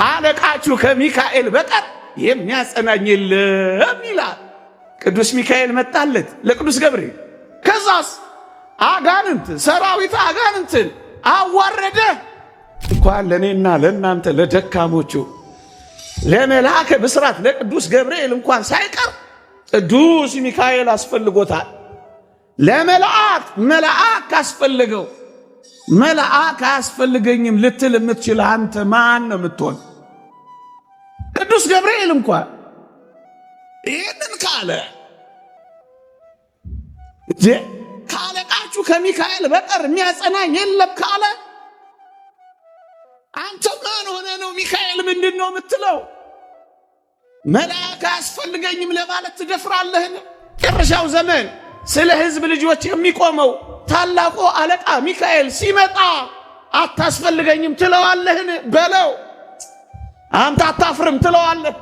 ካለቃችሁ ከሚካኤል በቀር የሚያጸናኝ የለም ይላል። ቅዱስ ሚካኤል መጣለት ለቅዱስ ገብርኤል። ከዛስ አጋንንት ሰራዊት አጋንንትን አዋረደ። እንኳን ለእኔና ለእናንተ ለደካሞቹ ለመልአከ ብስራት ለቅዱስ ገብርኤል እንኳን ሳይቀር ቅዱስ ሚካኤል አስፈልጎታል። ለመልአክ መልአክ አስፈልገው። መልአክ አያስፈልገኝም ልትል የምትችል አንተ ማን ነው የምትሆን? ቅዱስ ገብርኤል እንኳን ይህንን ካለ ካለቃችሁ ከሚካኤል በቀር የሚያጸናኝ የለም ካለ አንተ ማን ሆነ ነው ሚካኤል ምንድን ነው የምትለው? መልአክ አያስፈልገኝም ለማለት ትደፍራለህን? ጨረሻው ዘመን ስለ ሕዝብ ልጆች የሚቆመው ታላቁ አለቃ ሚካኤል ሲመጣ አታስፈልገኝም ትለዋለህን? በለው። አንተ አታፍርም ትለዋለህ?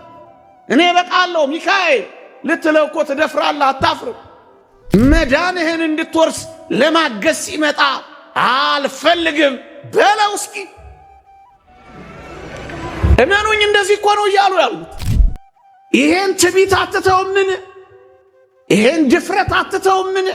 እኔ በቃለሁ ሚካኤል ልትለው እኮ ትደፍራለህ፣ አታፍርም። መዳንህን እንድትወርስ ለማገዝ ሲመጣ አልፈልግም በለው። እስኪ እመኑኝ፣ እንደዚህ እኮ ነው እያሉ ያሉት። ይሄን ትዕቢት አትተውምን? ይሄን ድፍረት አትተውምን?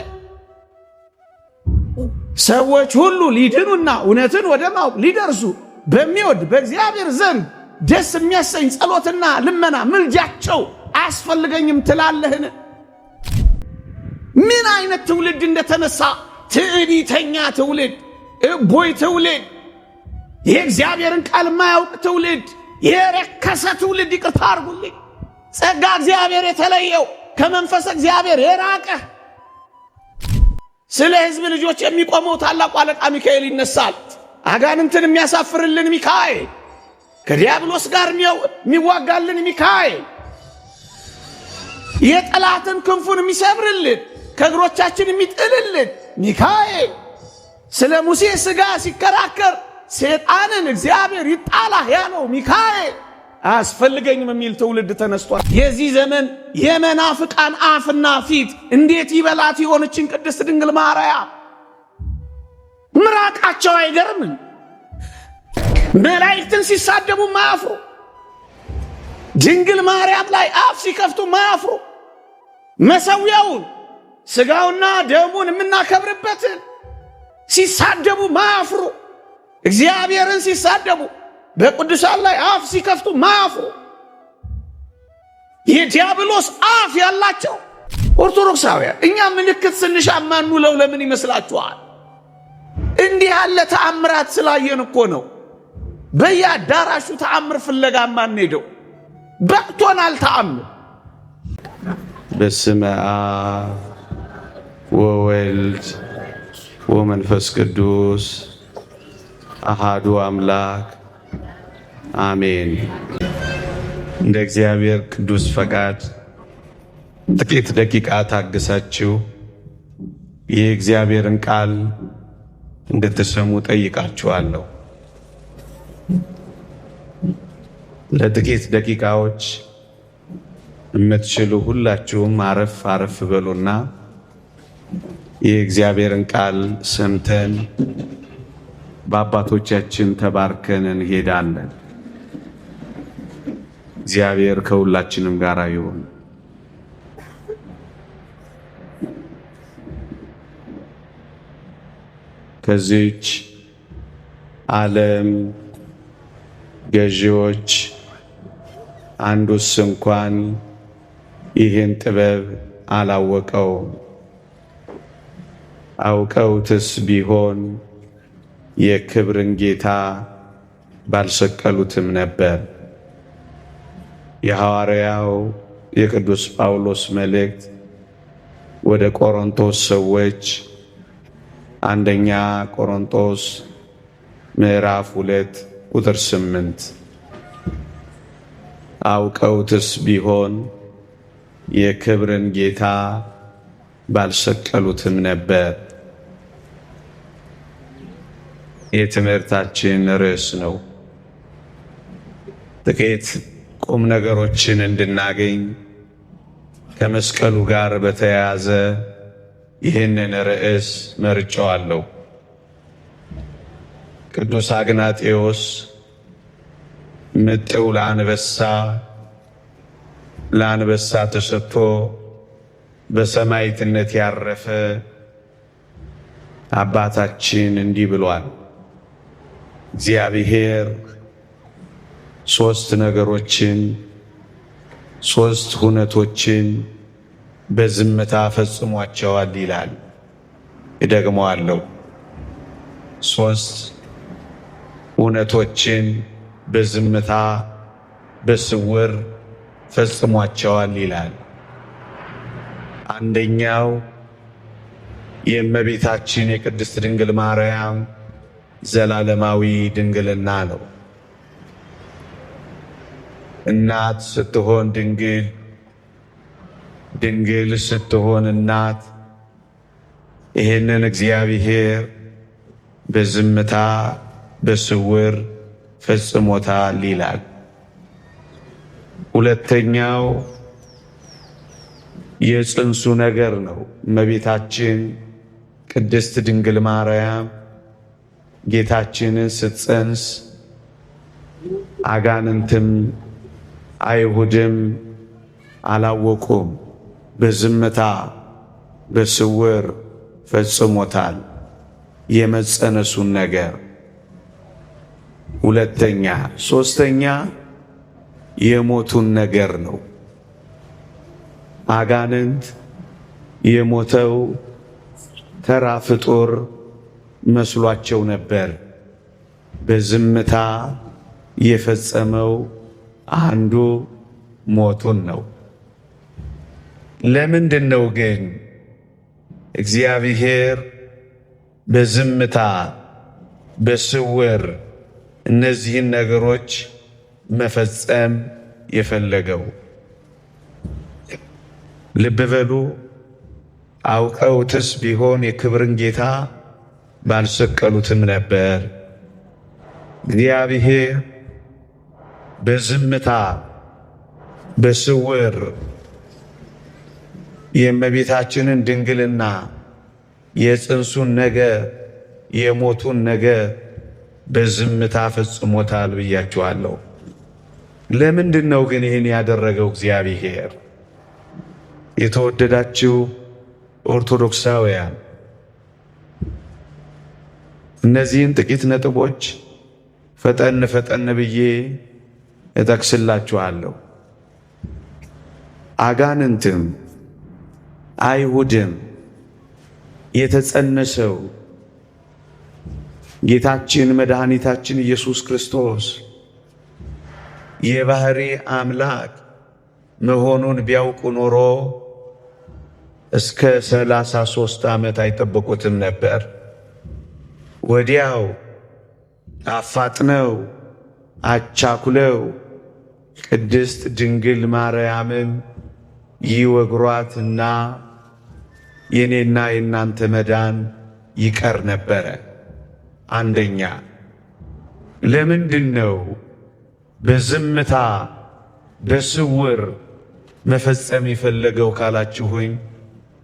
ሰዎች ሁሉ ሊድኑና እውነትን ወደ ማወቅ ሊደርሱ በሚወድ በእግዚአብሔር ዘንድ ደስ የሚያሰኝ ጸሎትና ልመና ምልጃቸው አያስፈልገኝም ትላለህን? ምን አይነት ትውልድ እንደተነሳ! ትዕቢተኛ ትውልድ፣ እቦይ ትውልድ፣ የእግዚአብሔርን ቃል የማያውቅ ትውልድ፣ የረከሰ ትውልድ። ይቅርታ አድርጉልኝ። ጸጋ እግዚአብሔር የተለየው ከመንፈስ እግዚአብሔር የራቀ ስለ ሕዝብ ልጆች የሚቆመው ታላቁ አለቃ ሚካኤል ይነሳል። አጋንንትን የሚያሳፍርልን ሚካኤል፣ ከዲያብሎስ ጋር የሚዋጋልን ሚካኤል፣ የጠላትን ክንፉን የሚሰብርልን ከእግሮቻችን የሚጥልልን ሚካኤል፣ ስለ ሙሴ ሥጋ ሲከራከር ሰይጣንን እግዚአብሔር ይጣላህ ያለው ሚካኤል አያስፈልገኝም የሚል ትውልድ ተነስቷል። የዚህ ዘመን የመናፍቃን አፍና ፊት እንዴት ይበላት የሆነችን ቅድስት ድንግል ማርያም! ምራቃቸው አይገርምም? መላእክትን ሲሳደቡ ማያፍሩ፣ ድንግል ማርያም ላይ አፍ ሲከፍቱ ማያፍሩ፣ መሠዊያውን ሥጋውና ደሙን የምናከብርበትን ሲሳደቡ ማያፍሩ፣ እግዚአብሔርን ሲሳደቡ በቅዱሳን ላይ አፍ ሲከፍቱ ማያፍሩ፣ የዲያብሎስ አፍ ያላቸው ኦርቶዶክሳውያን እኛ ምልክት ስንሻ ማንውለው ለምን ይመስላችኋል? እንዲህ ያለ ተአምራት ስላየን እኮ ነው በየአዳራሹ ተአምር ፍለጋ ማንሄደው። በቅቶናል ተአምር። በስመ አብ ወወልድ ወመንፈስ ቅዱስ አሃዱ አምላክ አሜን። እንደ እግዚአብሔር ቅዱስ ፈቃድ ጥቂት ደቂቃ ታግሳችሁ የእግዚአብሔርን ቃል እንድትሰሙ ጠይቃችኋለሁ። ለጥቂት ደቂቃዎች የምትችሉ ሁላችሁም አረፍ አረፍ በሉና የእግዚአብሔርን ቃል ሰምተን በአባቶቻችን ተባርከን እንሄዳለን። እግዚአብሔር ከሁላችንም ጋር ይሁን። ከዚች ዓለም ገዢዎች አንዱስ እንኳን ይህን ጥበብ አላወቀውም። አውቀውትስ ቢሆን የክብርን ጌታ ባልሰቀሉትም ነበር። የሐዋርያው የቅዱስ ጳውሎስ መልእክት ወደ ቆሮንቶስ ሰዎች አንደኛ ቆሮንቶስ ምዕራፍ 2 ቁጥር 8 አውቀውትስ ቢሆን የክብርን ጌታ ባልሰቀሉትም ነበር። የትምህርታችን ርዕስ ነው። ጥቂት ቁም ነገሮችን እንድናገኝ ከመስቀሉ ጋር በተያያዘ ይህንን ርዕስ መርጬዋለሁ። ቅዱስ አግናጤዎስ ምጥው ለአንበሳ ተሰጥቶ በሰማዕትነት ያረፈ አባታችን እንዲህ ብሏል። እግዚአብሔር ሦስት ነገሮችን ሦስት ሁነቶችን በዝምታ ፈጽሟቸዋል ይላል። እደግመዋለሁ። ሦስት ሁነቶችን በዝምታ በስውር ፈጽሟቸዋል ይላል። አንደኛው የእመቤታችን የቅድስት ድንግል ማርያም ዘላለማዊ ድንግልና ነው። እናት ስትሆን ድንግል፣ ድንግል ስትሆን እናት፣ ይህንን እግዚአብሔር በዝምታ በስውር ፈጽሞታል ይላል። ሁለተኛው የጽንሱ ነገር ነው። እመቤታችን ቅድስት ድንግል ማርያም ጌታችንን ስትጸንስ አጋንንትም አይሁድም አላወቁም። በዝምታ በስውር ፈጽሞታል የመጸነሱን ነገር። ሁለተኛ ሶስተኛ የሞቱን ነገር ነው። አጋንንት የሞተው ተራ ፍጡር መስሏቸው ነበር። በዝምታ የፈጸመው አንዱ ሞቱን ነው። ለምንድን ነው ግን እግዚአብሔር በዝምታ በስውር እነዚህን ነገሮች መፈጸም የፈለገው? ልብ በሉ። አውቀውትስ ቢሆን የክብርን ጌታ ባልሰቀሉትም ነበር። እግዚአብሔር በዝምታ በስውር የእመቤታችንን ድንግልና የጽንሱን ነገር የሞቱን ነገር በዝምታ ፈጽሞታል ብያችኋለሁ። ለምንድን ነው ግን ይህን ያደረገው እግዚአብሔር? የተወደዳችሁ ኦርቶዶክሳውያን እነዚህን ጥቂት ነጥቦች ፈጠን ብዬ እጠቅስላችኋለሁ። አጋንንትም አይሁድም የተጸነሰው ጌታችን መድኃኒታችን ኢየሱስ ክርስቶስ የባሕሪ አምላክ መሆኑን ቢያውቁ ኖሮ እስከ 33 ዓመት አይጠብቁትም ነበር። ወዲያው አፋጥነው አቻኩለው ቅድስት ድንግል ማርያምን ይወግሯትና የኔና የናንተ መዳን ይቀር ነበረ። አንደኛ ለምንድን ነው በዝምታ በስውር መፈጸም የፈለገው ካላችሁኝ፣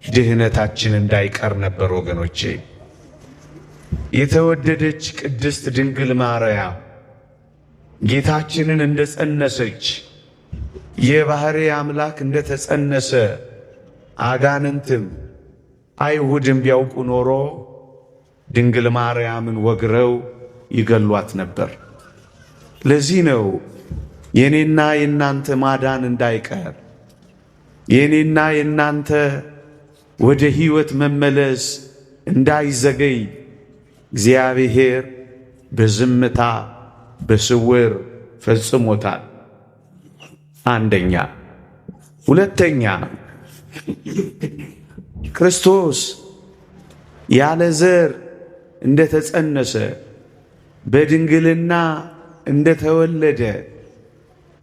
ድህነታችን እንዳይቀር ነበር ወገኖቼ። የተወደደች ቅድስት ድንግል ማርያም ጌታችንን እንደጸነሰች የባሕሪ አምላክ እንደተጸነሰ አጋንንትም አይሁድም ቢያውቁ ኖሮ ድንግል ማርያምን ወግረው ይገሏት ነበር። ለዚህ ነው የኔና የናንተ ማዳን እንዳይቀር፣ የኔና የናንተ ወደ ሕይወት መመለስ እንዳይዘገይ እግዚአብሔር በዝምታ በስውር ፈጽሞታል። አንደኛ። ሁለተኛ ክርስቶስ ያለ ዘር እንደተጸነሰ በድንግልና እንደተወለደ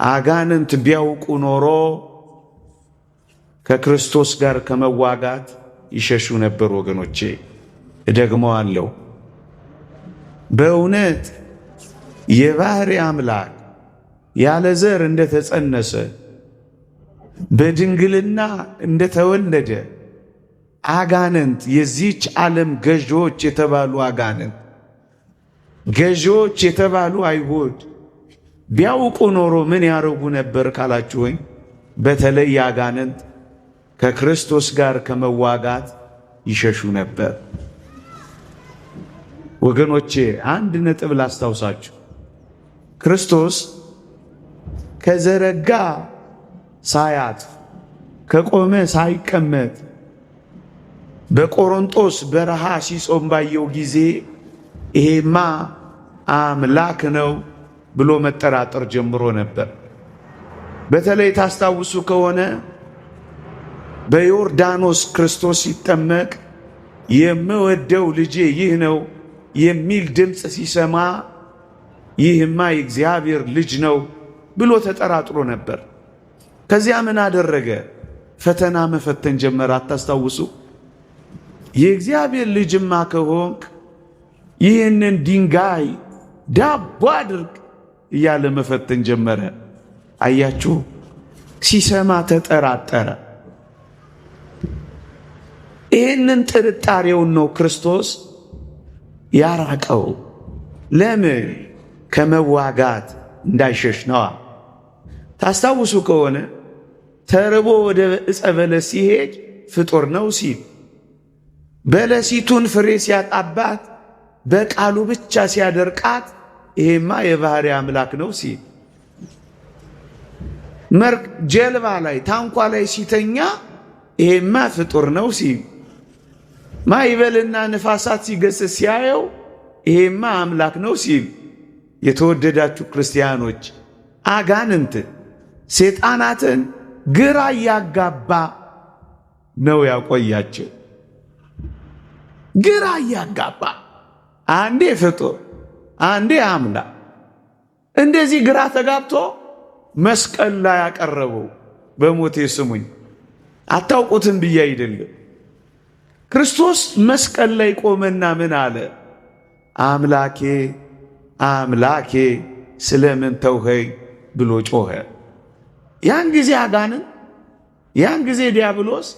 አጋንንት ቢያውቁ ኖሮ ከክርስቶስ ጋር ከመዋጋት ይሸሹ ነበር ወገኖቼ። እደግመዋለሁ። በእውነት የባሕሪ አምላክ ያለ ዘር እንደተጸነሰ በድንግልና እንደተወለደ አጋንንት የዚች ዓለም ገዢዎች የተባሉ አጋንንት ገዢዎች የተባሉ አይሁድ ቢያውቁ ኖሮ ምን ያደርጉ ነበር ካላችሁኝ፣ በተለይ አጋንንት ከክርስቶስ ጋር ከመዋጋት ይሸሹ ነበር። ወገኖቼ አንድ ነጥብ ላስታውሳችሁ። ክርስቶስ ከዘረጋ ሳያት ከቆመ ሳይቀመጥ በቆሮንጦስ በረሃ ሲጾም ባየው ጊዜ ይሄማ አምላክ ነው ብሎ መጠራጠር ጀምሮ ነበር። በተለይ ታስታውሱ ከሆነ በዮርዳኖስ ክርስቶስ ሲጠመቅ የምወደው ልጄ ይህ ነው የሚል ድምፅ ሲሰማ ይህማ የእግዚአብሔር ልጅ ነው ብሎ ተጠራጥሮ ነበር። ከዚያ ምን አደረገ? ፈተና መፈተን ጀመረ። አታስታውሱ? የእግዚአብሔር ልጅማ ከሆንክ ይህንን ድንጋይ ዳቦ አድርግ እያለ መፈተን ጀመረ። አያችሁ፣ ሲሰማ ተጠራጠረ። ይህንን ጥርጣሬውን ነው ክርስቶስ ያራቀው። ለምን? ከመዋጋት እንዳይሸሽ ነዋ። ታስታውሱ ከሆነ ተርቦ ወደ ዕፀ በለስ ሲሄድ ፍጡር ነው ሲል፣ በለሲቱን ፍሬ ሲያጣባት በቃሉ ብቻ ሲያደርቃት ይሄማ የባህሪ አምላክ ነው ሲል፣ ጀልባ ላይ ታንኳ ላይ ሲተኛ ይሄማ ፍጡር ነው ሲል፣ ማዕበልና ንፋሳት ሲገስጽ ሲያየው ይሄማ አምላክ ነው ሲል፣ የተወደዳችሁ ክርስቲያኖች አጋንንትን ሰይጣናትን ግራ እያጋባ ነው ያቆያቸው። ግራ እያጋባ አንዴ ፍጡር አንዴ አምላክ እንደዚህ ግራ ተጋብቶ መስቀል ላይ ያቀረበው። በሞቴ ስሙኝ፣ አታውቁትም ብዬ አይደለም። ክርስቶስ መስቀል ላይ ቆመና ምን አለ? አምላኬ አምላኬ ስለምን ተውኸኝ ብሎ ጮኸ። ያን ጊዜ አጋንን፣ ያን ጊዜ ዲያብሎስ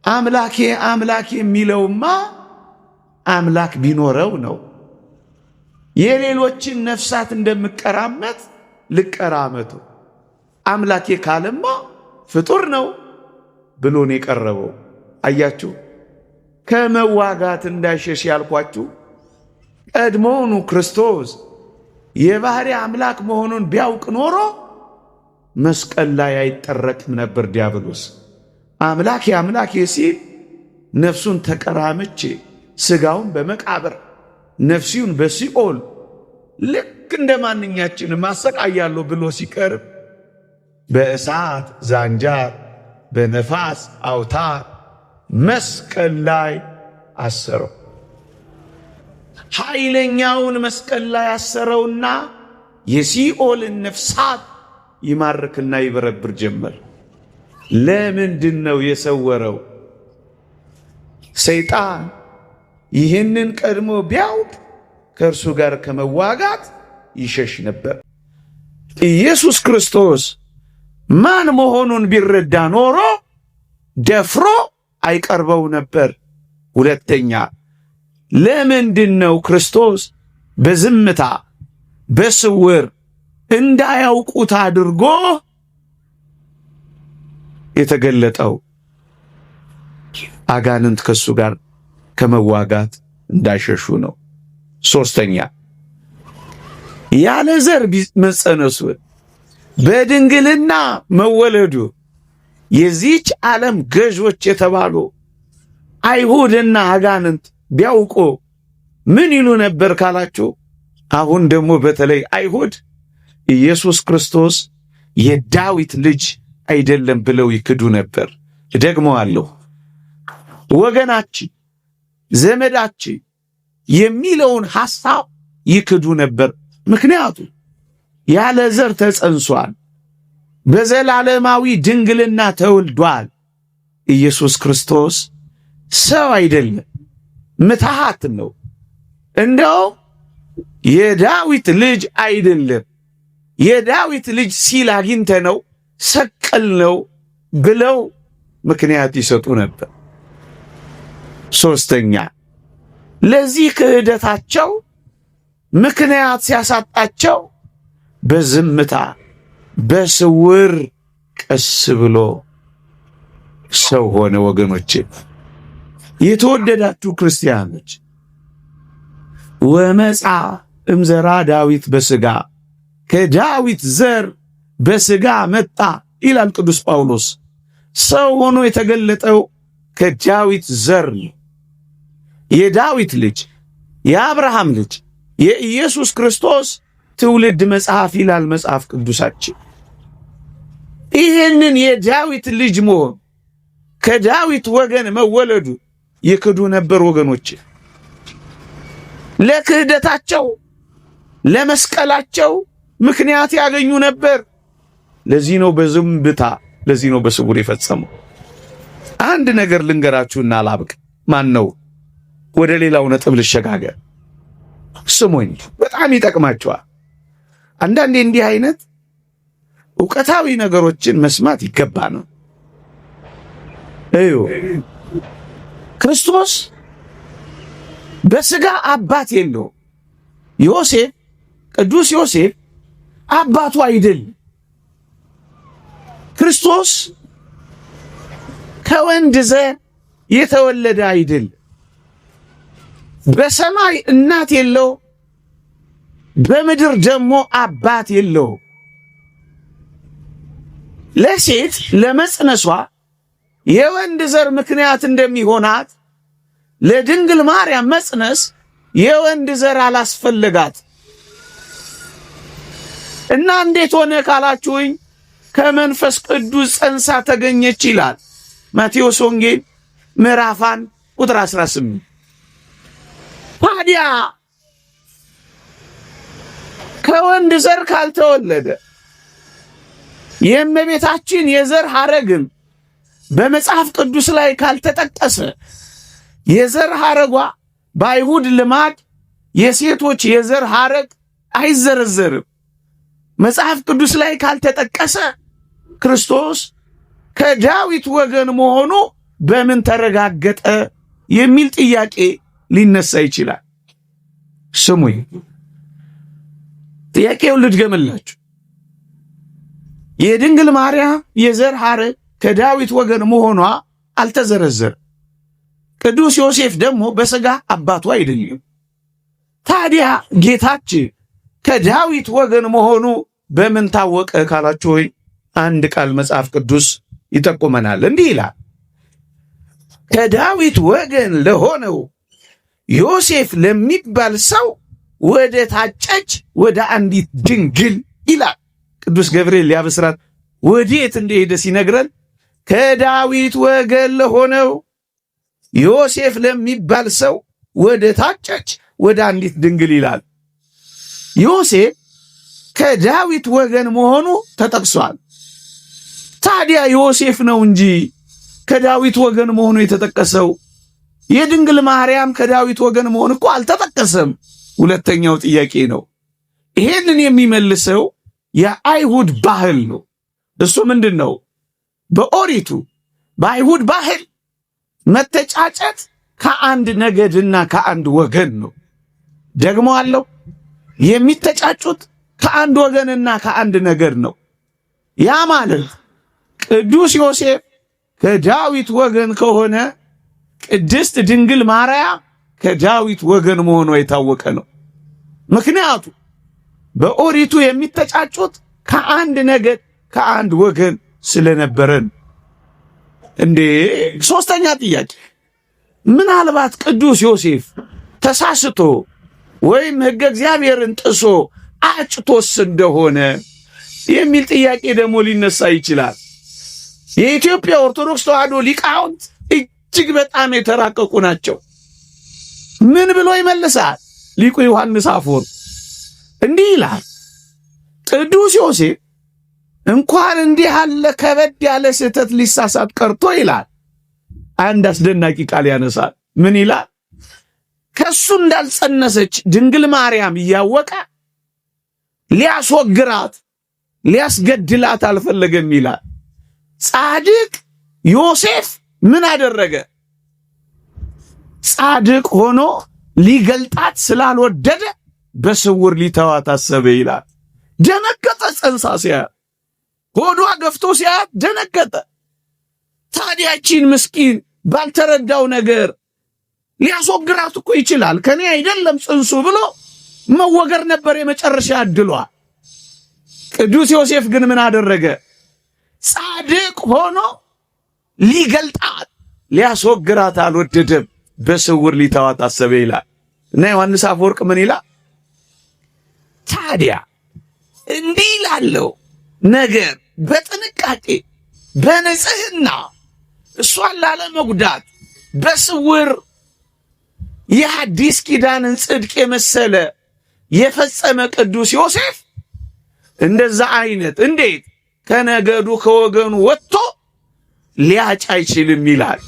አምላኬ አምላኬ የሚለውማ አምላክ ቢኖረው ነው። የሌሎችን ነፍሳት እንደምቀራመት ልቀራመቱ አምላኬ ካለማ ፍጡር ነው ብሎ ነው የቀረበው። አያችሁ፣ ከመዋጋት እንዳይሸሽ ያልኳችሁ ቀድሞውኑ ክርስቶስ የባህሪ አምላክ መሆኑን ቢያውቅ ኖሮ መስቀል ላይ አይጠረቅም ነበር። ዲያብሎስ አምላኬ አምላኬ ሲል ነፍሱን ተቀራመቼ ስጋውን በመቃብር ነፍሲውን በሲኦል ልክ እንደ ማንኛችን ማሰቃያለሁ ብሎ ሲቀርብ በእሳት ዛንጃር በነፋስ አውታር መስቀል ላይ አሰረው። ኃይለኛውን መስቀል ላይ አሰረውና የሲኦልን ነፍሳት ይማርክና ይበረብር ጀመር። ለምንድን ነው የሰወረው? ሰይጣን ይህንን ቀድሞ ቢያውቅ ከእርሱ ጋር ከመዋጋት ይሸሽ ነበር። ኢየሱስ ክርስቶስ ማን መሆኑን ቢረዳ ኖሮ ደፍሮ አይቀርበው ነበር። ሁለተኛ፣ ለምንድን ነው ክርስቶስ በዝምታ በስውር እንዳያውቁት አድርጎ የተገለጠው? አጋንንት ከሱ ጋር ከመዋጋት እንዳይሸሹ ነው። ሶስተኛ፣ ያለ ዘር መጸነሱ በድንግልና መወለዱ የዚች ዓለም ገዦች የተባሉ አይሁድና አጋንንት ቢያውቁ ምን ይሉ ነበር ካላችሁ፣ አሁን ደግሞ በተለይ አይሁድ ኢየሱስ ክርስቶስ የዳዊት ልጅ አይደለም ብለው ይክዱ ነበር። ደግመዋለሁ፣ ወገናችን ዘመዳችን የሚለውን ሐሳብ ይክዱ ነበር። ምክንያቱም ያለ ዘር ተጸንሷል፣ በዘላለማዊ ድንግልና ተወልዷል። ኢየሱስ ክርስቶስ ሰው አይደለም፣ ምትሃት ነው። እንደው የዳዊት ልጅ አይደለም፣ የዳዊት ልጅ ሲል አግኝተ ነው ሰቀል ነው ብለው ምክንያት ይሰጡ ነበር። ሶስተኛ፣ ለዚህ ክህደታቸው ምክንያት ሲያሳጣቸው በዝምታ በስውር ቀስ ብሎ ሰው ሆነ። ወገኖቼ የተወደዳችሁ ክርስቲያኖች ወመጻ እምዘራ ዳዊት በሥጋ ከዳዊት ዘር በሥጋ መጣ ይላል ቅዱስ ጳውሎስ። ሰው ሆኖ የተገለጠው ከዳዊት ዘር ነው። የዳዊት ልጅ የአብርሃም ልጅ የኢየሱስ ክርስቶስ ትውልድ መጽሐፍ ይላል መጽሐፍ ቅዱሳችን። ይህንን የዳዊት ልጅ መሆን ከዳዊት ወገን መወለዱ ይክዱ ነበር ወገኖች። ለክህደታቸው ለመስቀላቸው ምክንያት ያገኙ ነበር። ለዚህ ነው በዝምብታ፣ ለዚህ ነው በስውር የፈጸመው። አንድ ነገር ልንገራችሁና ላብቅ። ማን ነው? ወደ ሌላው ነጥብ ልሸጋገር። ስሙኝ፣ በጣም ይጠቅማችኋል። አንዳንዴ እንዲህ አይነት ዕውቀታዊ ነገሮችን መስማት ይገባ ነው። እዩ፣ ክርስቶስ በሥጋ አባት የለው። ዮሴፍ፣ ቅዱስ ዮሴፍ አባቱ አይደል። ክርስቶስ ከወንድ ዘር የተወለደ አይደል። በሰማይ እናት የለው፣ በምድር ደግሞ አባት የለው። ለሴት ለመጽነሷ የወንድ ዘር ምክንያት እንደሚሆናት ለድንግል ማርያም መጽነስ የወንድ ዘር አላስፈለጋት እና እንዴት ሆነ ካላችሁኝ ከመንፈስ ቅዱስ ጸንሳ ተገኘች ይላል ማቴዎስ ወንጌል ምዕራፍ 1 ቁጥር 18። ታዲያ ከወንድ ዘር ካልተወለደ የእመቤታችን የዘር ሐረግም በመጽሐፍ ቅዱስ ላይ ካልተጠቀሰ የዘር ሐረጓ በአይሁድ ልማድ የሴቶች የዘር ሐረግ አይዘረዘርም። መጽሐፍ ቅዱስ ላይ ካልተጠቀሰ ክርስቶስ ከዳዊት ወገን መሆኑ በምን ተረጋገጠ የሚል ጥያቄ ሊነሳ ይችላል። ስሙኝ፣ ጥያቄውን ልድገምላችሁ። የድንግል ማርያም የዘር ሐረግ ከዳዊት ወገን መሆኗ አልተዘረዘረም። ቅዱስ ዮሴፍ ደግሞ በሥጋ አባቱ አይደለም። ታዲያ ጌታችን ከዳዊት ወገን መሆኑ በምን ታወቀ ካላችሁ ሆይ አንድ ቃል መጽሐፍ ቅዱስ ይጠቁመናል። እንዲህ ይላል፣ ከዳዊት ወገን ለሆነው ዮሴፍ ለሚባል ሰው ወደ ታጨች ወደ አንዲት ድንግል ይላል። ቅዱስ ገብርኤል ያበስራት ወዴት እንደሄደ ሲነግረን ከዳዊት ወገን ለሆነው ዮሴፍ ለሚባል ሰው ወደ ታጨች ወደ አንዲት ድንግል ይላል። ዮሴፍ ከዳዊት ወገን መሆኑ ተጠቅሷል። ታዲያ ዮሴፍ ነው እንጂ ከዳዊት ወገን መሆኑ የተጠቀሰው የድንግል ማርያም ከዳዊት ወገን መሆን እኮ አልተጠቀሰም። ሁለተኛው ጥያቄ ነው። ይሄንን የሚመልሰው የአይሁድ ባህል ነው። እሱ ምንድን ነው? በኦሪቱ በአይሁድ ባህል መተጫጨት ከአንድ ነገድና ከአንድ ወገን ነው። ደግሞ አለው የሚተጫጩት ከአንድ ወገንና ከአንድ ነገድ ነው። ያ ማለት ቅዱስ ዮሴፍ ከዳዊት ወገን ከሆነ ቅድስት ድንግል ማርያም ከዳዊት ወገን መሆኗ የታወቀ ነው። ምክንያቱ በኦሪቱ የሚተጫጩት ከአንድ ነገድ ከአንድ ወገን ስለነበረን። እንዴ ሶስተኛ ጥያቄ፣ ምናልባት ቅዱስ ዮሴፍ ተሳስቶ ወይም ሕገ እግዚአብሔርን ጥሶ አጭቶስ እንደሆነ የሚል ጥያቄ ደግሞ ሊነሳ ይችላል። የኢትዮጵያ ኦርቶዶክስ ተዋሕዶ ሊቃውንት እጅግ በጣም የተራቀቁ ናቸው። ምን ብሎ ይመልሳል ሊቁ ዮሐንስ አፈወርቅ? እንዲህ ይላል፣ ቅዱስ ዮሴፍ እንኳን እንዲህ ያለ ከበድ ያለ ስህተት ሊሳሳት ቀርቶ ይላል አንድ አስደናቂ ቃል ያነሳል። ምን ይላል? ከሱ እንዳልጸነሰች ድንግል ማርያም እያወቀ ሊያስወግራት ሊያስገድላት አልፈለገም ይላል። ጻድቅ ዮሴፍ ምን አደረገ? ጻድቅ ሆኖ ሊገልጣት ስላልወደደ በስውር ሊተዋት አሰበ ይላል። ደነገጠ። ጸንሳ ሲያያት ሆዷ ገፍቶ ሲያያት ደነገጠ። ታዲያችን ምስኪን ባልተረዳው ነገር ሊያስወግራት እኮ ይችላል፣ ከኔ አይደለም ጽንሱ ብሎ መወገር ነበር የመጨረሻ ዕድሏ። ቅዱስ ዮሴፍ ግን ምን አደረገ? ጻድቅ ሆኖ ሊገልጣት ሊያስወግራት አልወደደም፣ በስውር ሊተዋት አሰበ ይላል እና ዮሐንስ አፈወርቅ ምን ይላል? ታዲያ እንዲህ ላለው ነገር በጥንቃቄ በንጽህና እሷን ላለመጉዳት በስውር የሐዲስ ኪዳንን ጽድቅ የመሰለ የፈጸመ ቅዱስ ዮሴፍ እንደዛ አይነት እንዴት ከነገዱ ከወገኑ ወጥቶ ሊያጭ አይችልም ይላል።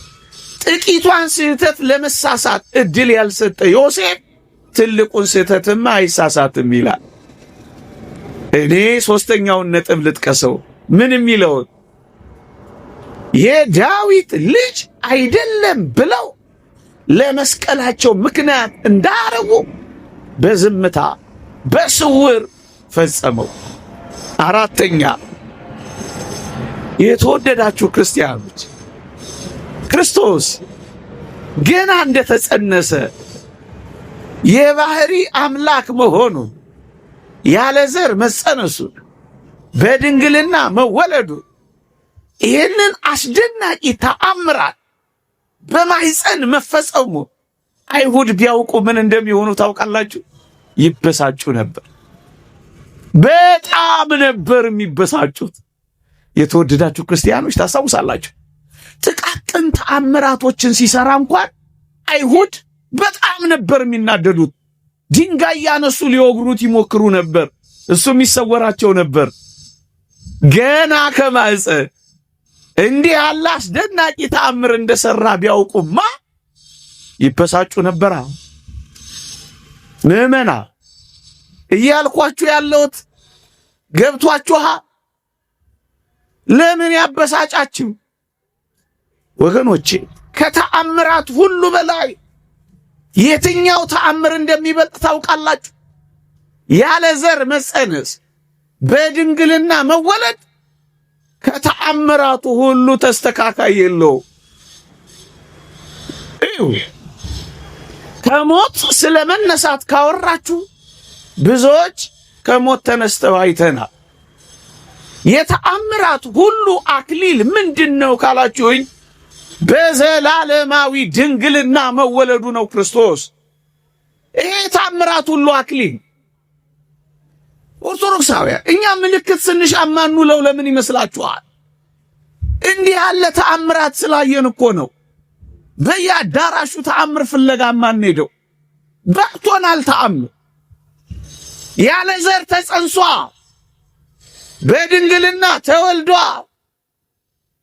ጥቂቷን ስህተት ለመሳሳት እድል ያልሰጠ ዮሴፍ ትልቁን ስህተትማ አይሳሳትም ይላል። እኔ ሶስተኛውን ነጥብ ልጥቀሰው። ምን የሚለውን የዳዊት ልጅ አይደለም ብለው ለመስቀላቸው ምክንያት እንዳረጉ በዝምታ በስውር ፈጸመው። አራተኛ፣ የተወደዳችሁ ክርስቲያኖች ክርስቶስ ገና እንደተጸነሰ የባህሪ አምላክ መሆኑን ያለ ዘር መጸነሱን በድንግልና መወለዱ ይህንን አስደናቂ ተአምራት በማኅፀን መፈጸሙ አይሁድ ቢያውቁ ምን እንደሚሆኑ ታውቃላችሁ? ይበሳጩ ነበር። በጣም ነበር የሚበሳጩት። የተወደዳችሁ ክርስቲያኖች ታስታውሳላችሁ፣ ጥቃቅን ተአምራቶችን ሲሰራ እንኳን አይሁድ በጣም ነበር የሚናደዱት። ድንጋይ ያነሱ ሊወግሩት ይሞክሩ ነበር። እሱም ይሰወራቸው ነበር። ገና ከማኅፀን እንዲህ ያለ አስደናቂ ተአምር እንደሰራ ቢያውቁማ ይበሳጩ ነበር። ምዕመና እያልኳችሁ ያለሁት ገብቷችኋ? ለምን ያበሳጫችሁ ወገኖቼ? ከተአምራት ሁሉ በላይ የትኛው ተአምር እንደሚበልጥ ታውቃላችሁ? ያለ ዘር መጸነስ፣ በድንግልና መወለድ ከተአምራቱ ሁሉ ተስተካካይ የለው። ከሞት ስለመነሳት ካወራችሁ ብዙዎች ከሞት ተነስተው አይተናል። የተአምራት ሁሉ አክሊል ምንድነው ካላችሁኝ፣ በዘላለማዊ ድንግልና መወለዱ ነው ክርስቶስ። ይሄ የተአምራት ሁሉ አክሊል። ኦርቶዶክሳውያን እኛ ምልክት ስንሻማ እንውለው ለምን ይመስላችኋል? እንዲህ ያለ ተአምራት ስላየን እኮ ነው። በየአዳራሹ ተአምር ፍለጋ ማንሄደው። በቅቶናል ተአምር። ያለ ዘር ተጸንሷ በድንግልና ተወልዷ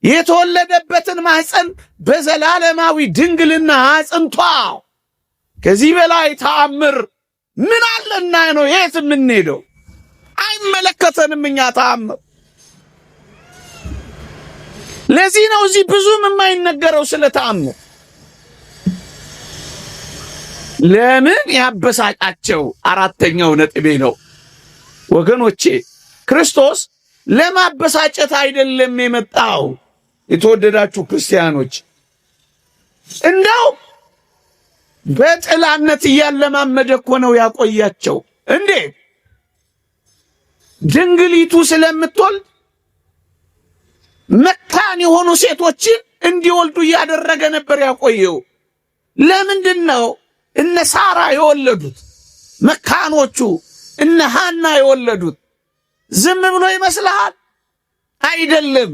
የተወለደበትን ማኅፀን በዘላለማዊ ድንግልና አጽንቷ። ከዚህ በላይ ተአምር ምን አለና ነው የት የምንሄደው? አይመለከተንም እኛ ተአምር። ለዚህ ነው እዚህ ብዙም የማይነገረው ስለ ተአምር። ለምን ያበሳጫቸው? አራተኛው ነጥቤ ነው ወገኖቼ። ክርስቶስ ለማበሳጨት አይደለም የመጣው። የተወደዳችሁ ክርስቲያኖች እንደው በጥላነት እያለማመደ እኮ ነው ያቆያቸው። እንዴት? ድንግሊቱ ስለምትወልድ መካን የሆኑ ሴቶችን እንዲወልዱ እያደረገ ነበር ያቆየው። ለምንድን ነው እነ ሳራ የወለዱት? መካኖቹ እነ ሐና የወለዱት ዝም ብሎ ይመስልሃል? አይደለም።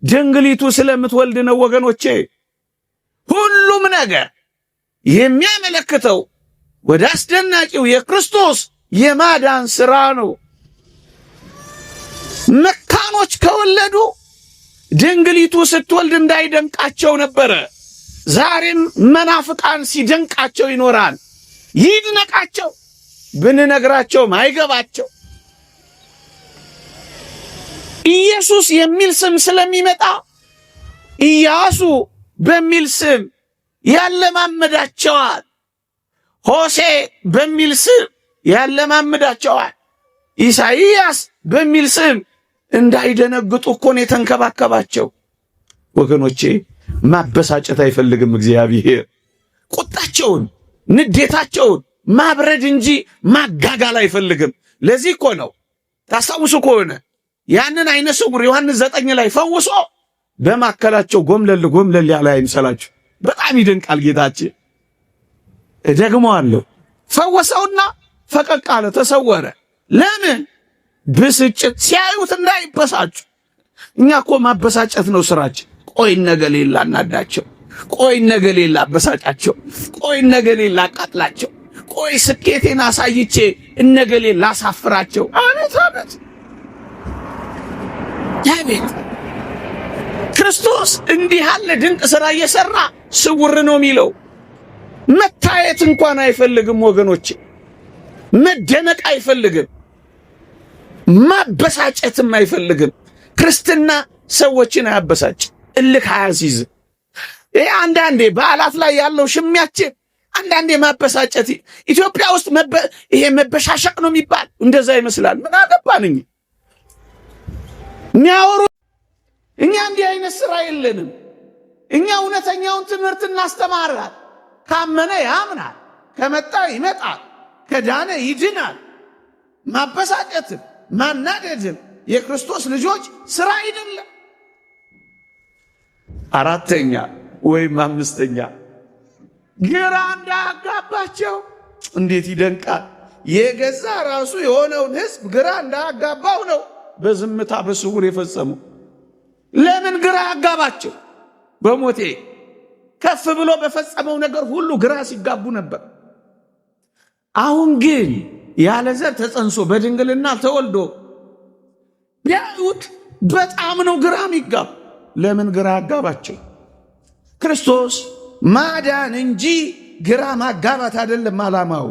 ድንግሊቱ ስለምትወልድ ነው ወገኖቼ። ሁሉም ነገር የሚያመለክተው ወደ አስደናቂው የክርስቶስ የማዳን ሥራ ነው። መካኖች ከወለዱ ድንግሊቱ ስትወልድ እንዳይደንቃቸው ነበረ። ዛሬም መናፍቃን ሲደንቃቸው ይኖራል። ይድነቃቸው፣ ብንነግራቸውም አይገባቸው። ኢየሱስ የሚል ስም ስለሚመጣ ኢያሱ በሚል ስም ያለማመዳቸዋል። ሆሴ በሚል ስም ያለማመዳቸዋል። ኢሳይያስ በሚል ስም እንዳይደነግጡ እኮ ነው የተንከባከባቸው። ወገኖቼ ማበሳጨት አይፈልግም እግዚአብሔር። ቁጣቸውን፣ ንዴታቸውን ማብረድ እንጂ ማጋጋል አይፈልግም። ለዚህ እኮ ነው ታስታውሱ ከሆነ ያንን አይነ ስውር ዮሐንስ 9 ላይ ፈውሶ በማከላቸው ጎምለል ጎምለል ያለ አይምሰላችሁ። በጣም ይደንቃል ጌታችን። እደግመዋለሁ፣ ፈወሰውና ፈቀቅ አለ፣ ተሰወረ። ለምን? ብስጭት ሲያዩት እንዳይበሳጩ። እኛ እኮ ማበሳጨት ነው ስራችን። ቆይ ነገሌ ላናዳቸው፣ ቆይ ነገሌ ላበሳጫቸው፣ ቆይ ነገሌ ላቃጥላቸው፣ ቆይ ስኬቴን አሳይቼ እነገሌ ላሳፍራቸው። አቤት አቤት አቤት! ክርስቶስ እንዲህ ያለ ድንቅ ሥራ እየሰራ ስውር ነው የሚለው። መታየት እንኳን አይፈልግም ወገኖቼ፣ መደነቅ አይፈልግም፣ ማበሳጨትም አይፈልግም። ክርስትና ሰዎችን አያበሳጭ፣ እልክ አያስይዝ። ይሄ አንዳንዴ በዓላት ላይ ያለው ሽሚያችን አንዳንዴ ማበሳጨት ኢትዮጵያ ውስጥ ይሄ መበሻሸቅ ነው የሚባል እንደዛ ይመስላል። ምን አገባን የሚያወሩ እኛ እንዲህ አይነት ሥራ የለንም። እኛ እውነተኛውን ትምህርት እናስተማራል። ካመነ ያምናል፣ ከመጣ ይመጣል፣ ከዳነ ይድናል። ማበሳጨትም ማናደድም የክርስቶስ ልጆች ሥራ አይደለም። አራተኛ ወይም አምስተኛ ግራ እንዳያጋባቸው። እንዴት ይደንቃል! የገዛ ራሱ የሆነውን ሕዝብ ግራ እንዳያጋባው ነው በዝምታ በስውር የፈጸመው። ለምን ግራ ያጋባቸው? በሞቴ ከፍ ብሎ በፈጸመው ነገር ሁሉ ግራ ሲጋቡ ነበር። አሁን ግን ያለ ዘር ተጸንሶ በድንግልና ተወልዶ ቢያዩት በጣም ነው ግራ የሚጋቡ። ለምን ግራ ያጋባቸው? ክርስቶስ ማዳን እንጂ ግራ ማጋባት አይደለም ዓላማው።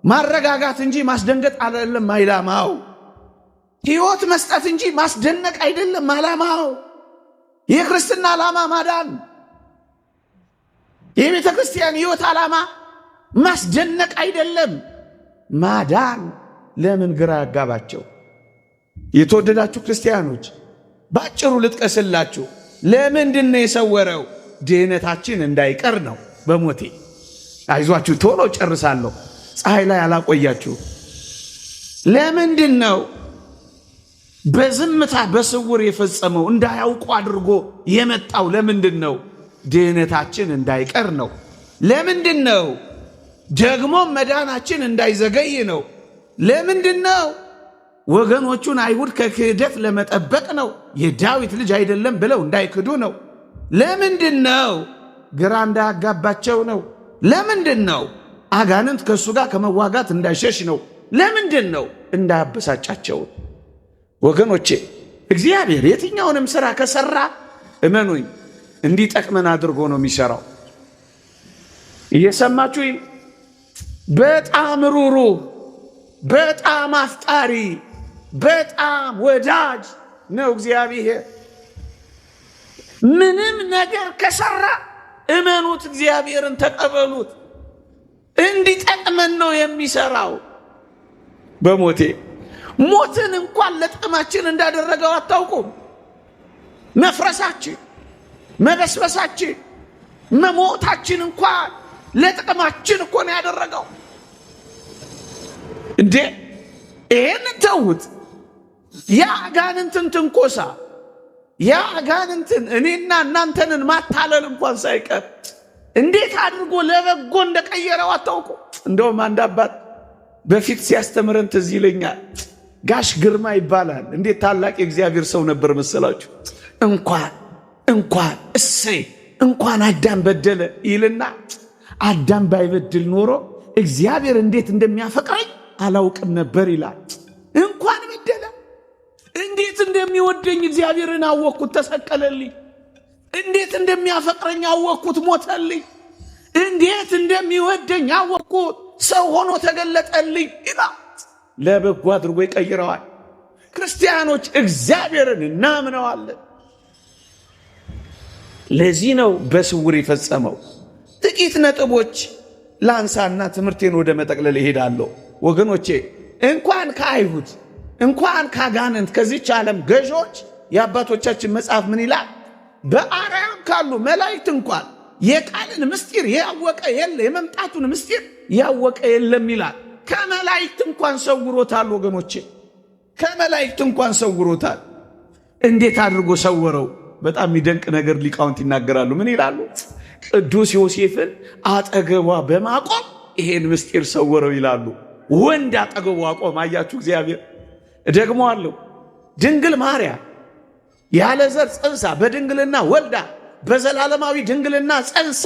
ማረጋጋት እንጂ ማስደንገጥ አይደለም ዓላማው። ሕይወት መስጠት እንጂ ማስደነቅ አይደለም ዓላማው። የክርስትና ዓላማ ማዳን። የቤተ ክርስቲያን ሕይወት ዓላማ ማስደነቅ አይደለም፣ ማዳን። ለምን ግራ ያጋባቸው? የተወደዳችሁ ክርስቲያኖች ባጭሩ ልጥቀስላችሁ። ለምንድን ነው የሰወረው? ድህነታችን እንዳይቀር ነው። በሞቴ አይዟችሁ፣ ቶሎ ጨርሳለሁ፣ ፀሐይ ላይ አላቆያችሁ። ለምንድን ነው በዝምታ በስውር የፈጸመው? እንዳያውቁ አድርጎ የመጣው ለምንድን ነው? ድህነታችን እንዳይቀር ነው። ለምንድን ነው ደግሞ መዳናችን እንዳይዘገይ ነው። ለምንድን ነው? ወገኖቹን አይሁድ ከክህደት ለመጠበቅ ነው። የዳዊት ልጅ አይደለም ብለው እንዳይክዱ ነው። ለምንድን ነው? ግራ እንዳያጋባቸው ነው። ለምንድን ነው? አጋንንት ከእሱ ጋር ከመዋጋት እንዳይሸሽ ነው። ለምንድን ነው? እንዳያበሳጫቸው። ወገኖቼ እግዚአብሔር የትኛውንም ሥራ ከሠራ እመኑኝ እንዲጠቅመን አድርጎ ነው የሚሠራው። እየሰማችሁ በጣም ሩሩህ፣ በጣም አፍቃሪ፣ በጣም ወዳጅ ነው እግዚአብሔር። ምንም ነገር ከሠራ እመኑት፣ እግዚአብሔርን ተቀበሉት። እንዲጠቅመን ነው የሚሠራው። በሞቴ ሞትን እንኳን ለጥቅማችን እንዳደረገው አታውቁም? መፍረሳችን፣ መበስበሳችን፣ መሞታችን እንኳን ለጥቅማችን እኮ ነው ያደረገው። እንዴ ይሄን ተውት። የአጋንንትን ትንኮሳ፣ የአጋንንትን እኔና እናንተንን ማታለል እንኳን ሳይቀር እንዴት አድርጎ ለበጎ እንደቀየረው አታውቁ? እንደውም አንድ አባት በፊት ሲያስተምረን ትዝ ይለኛል። ጋሽ ግርማ ይባላል። እንዴት ታላቅ የእግዚአብሔር ሰው ነበር መሰላችሁ። እንኳን እሰይ እንኳን አዳም በደለ ይልና አዳም ባይበድል ኖሮ እግዚአብሔር እንዴት እንደሚያፈቅረኝ አላውቅም ነበር ይላል። እንኳን በደለ እንዴት እንደሚወደኝ እግዚአብሔርን አወቅኩት፣ ተሰቀለልኝ። እንዴት እንደሚያፈቅረኝ አወቅኩት፣ ሞተልኝ። እንዴት እንደሚወደኝ አወቅኩት፣ ሰው ሆኖ ተገለጠልኝ ይላል። ለበጎ አድርጎ ይቀይረዋል። ክርስቲያኖች እግዚአብሔርን እናምነዋለን። ለዚህ ነው በስውር የፈጸመው። ጥቂት ነጥቦች ላንሳና ትምህርቴን ወደ መጠቅለል እሄዳለሁ። ወገኖቼ እንኳን ከአይሁድ እንኳን ካጋንንት ከዚህች ዓለም ገዦች የአባቶቻችን መጽሐፍ ምን ይላል? በአርያም ካሉ መላእክት እንኳን የቃልን ምስጢር ያወቀ የለ፣ የመምጣቱን ምስጢር ያወቀ የለም ይላል። ከመላእክት እንኳን ሰውሮታል ወገኖቼ፣ ከመላእክት እንኳን ሰውሮታል። እንዴት አድርጎ ሰወረው? በጣም የሚደንቅ ነገር ሊቃውንት ይናገራሉ። ምን ይላሉ? ቅዱስ ዮሴፍን አጠገቧ በማቆም ይሄን ምስጢር ሰወረው ይላሉ። ወንድ አጠገቧ አቆም። አያችሁ እግዚአብሔር። ደግሞ አለው ድንግል ማርያም ያለ ዘር ጸንሳ በድንግልና ወልዳ በዘላለማዊ ድንግልና ጸንሳ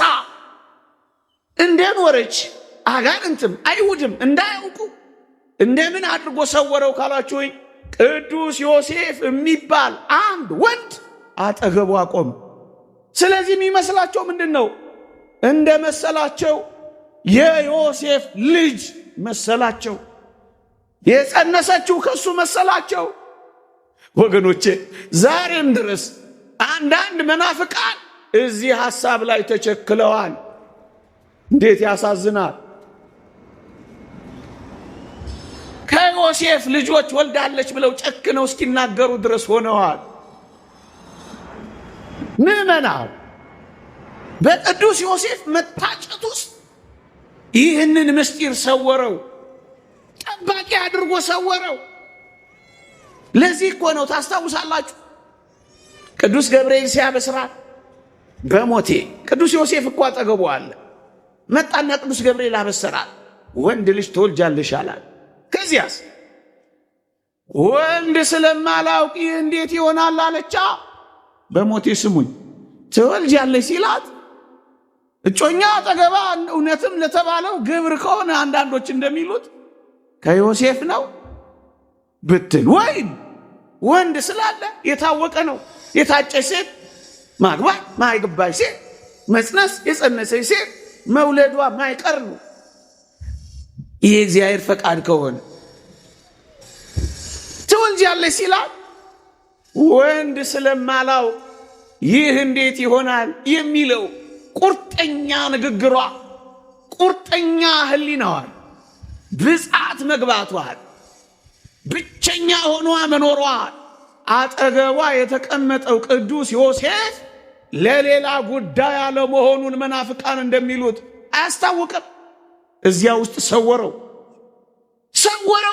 እንደኖረች አጋንንትም አይሁድም እንዳያውቁ እንደምን አድርጎ ሰወረው ካላችሁ ቅዱስ ዮሴፍ የሚባል አንድ ወንድ አጠገቡ አቆም። ስለዚህ የሚመስላቸው ምንድን ነው? እንደ መሰላቸው የዮሴፍ ልጅ መሰላቸው፣ የጸነሰችው ከሱ መሰላቸው። ወገኖቼ ዛሬም ድረስ አንዳንድ መናፍቃን እዚህ ሐሳብ ላይ ተቸክለዋል። እንዴት ያሳዝናል! ከዮሴፍ ልጆች ወልዳለች ብለው ጨክነው እስኪናገሩ ድረስ ሆነዋል። ምዕመናን በቅዱስ ዮሴፍ መታጨት ውስጥ ይህንን ምስጢር ሰወረው፣ ጠባቂ አድርጎ ሰወረው። ለዚህ እኮ ነው ታስታውሳላችሁ፣ ቅዱስ ገብርኤል ሲያበስራት በሞቴ ቅዱስ ዮሴፍ እኮ አጠገቡ አለ። መጣና ቅዱስ ገብርኤል አበሰራት፣ ወንድ ልጅ ትወልጃለሽ አላት። ከዚያስ ወንድ ስለማላውቅ ይህ እንዴት ይሆናል አለቻ። በሞቴ ስሙኝ ትወልጃለሽ ሲላት እጮኛ አጠገባ እውነትም ለተባለው ግብር ከሆነ አንዳንዶች እንደሚሉት ከዮሴፍ ነው ብትል ወይም ወንድ ስላለ የታወቀ ነው። የታጨች ሴት ማግባት ማይገባች ሴት መጽነስ የጸነሰች ሴት መውለዷ ማይቀር ነው። ይህ እግዚአብሔር ፈቃድ ከሆነ ትወልጃለሽ ሲላት ወንድ ስለማላው ይህ እንዴት ይሆናል የሚለው ቁርጠኛ ንግግሯ፣ ቁርጠኛ ህሊናዋን፣ ብጻት መግባቷን፣ ብቸኛ ሆኗ መኖሯ አጠገቧ የተቀመጠው ቅዱስ ዮሴፍ ለሌላ ጉዳይ አለመሆኑን መናፍቃን እንደሚሉት አያስታውቅም። እዚያ ውስጥ ሰወረው።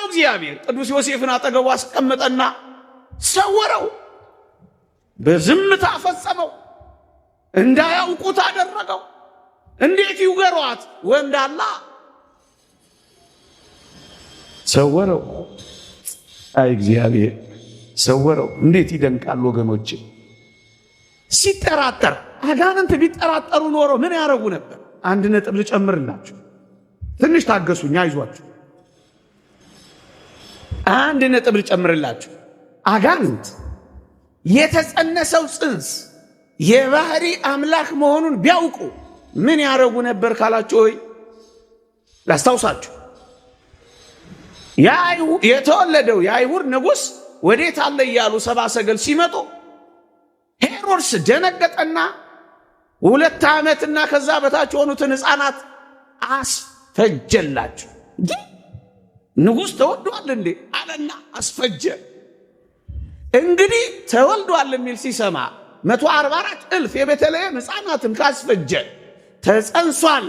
እግዚአብሔር ቅዱስ ዮሴፍን አጠገቧ አስቀመጠና ሰወረው። በዝምታ ፈጸመው። እንዳያውቁት አደረገው። እንዴት ይውገሯት? ወንዳላ ሰወረው። አይ እግዚአብሔር ሰወረው። እንዴት ይደንቃል ወገኖች! ሲጠራጠር አጋንንት ቢጠራጠሩ ኖሮ ምን ያረጉ ነበር? አንድ ነጥብ ልጨምርላችሁ። ትንሽ ታገሱኝ፣ አይዟችሁ። አንድ ነጥብ ልጨምርላችሁ። አጋንንት የተጸነሰው ጽንስ የባህሪ አምላክ መሆኑን ቢያውቁ ምን ያረጉ ነበር ካላችሁ ሆይ ላስታውሳችሁ። የተወለደው የአይሁድ ንጉሥ ወዴት አለ እያሉ ሰብአ ሰገል ሲመጡ ሄሮድስ ደነገጠና 2 ዓመትና ከዛ በታች የሆኑትን ሕፃናት አስፈጀላቸው። ንጉሥ ተወልዷል እንዴ አለና አስፈጀ። እንግዲህ ተወልዷል የሚል ሲሰማ 144,000 የቤተልሔም ሕፃናትን ካስፈጀ ተጸንሷል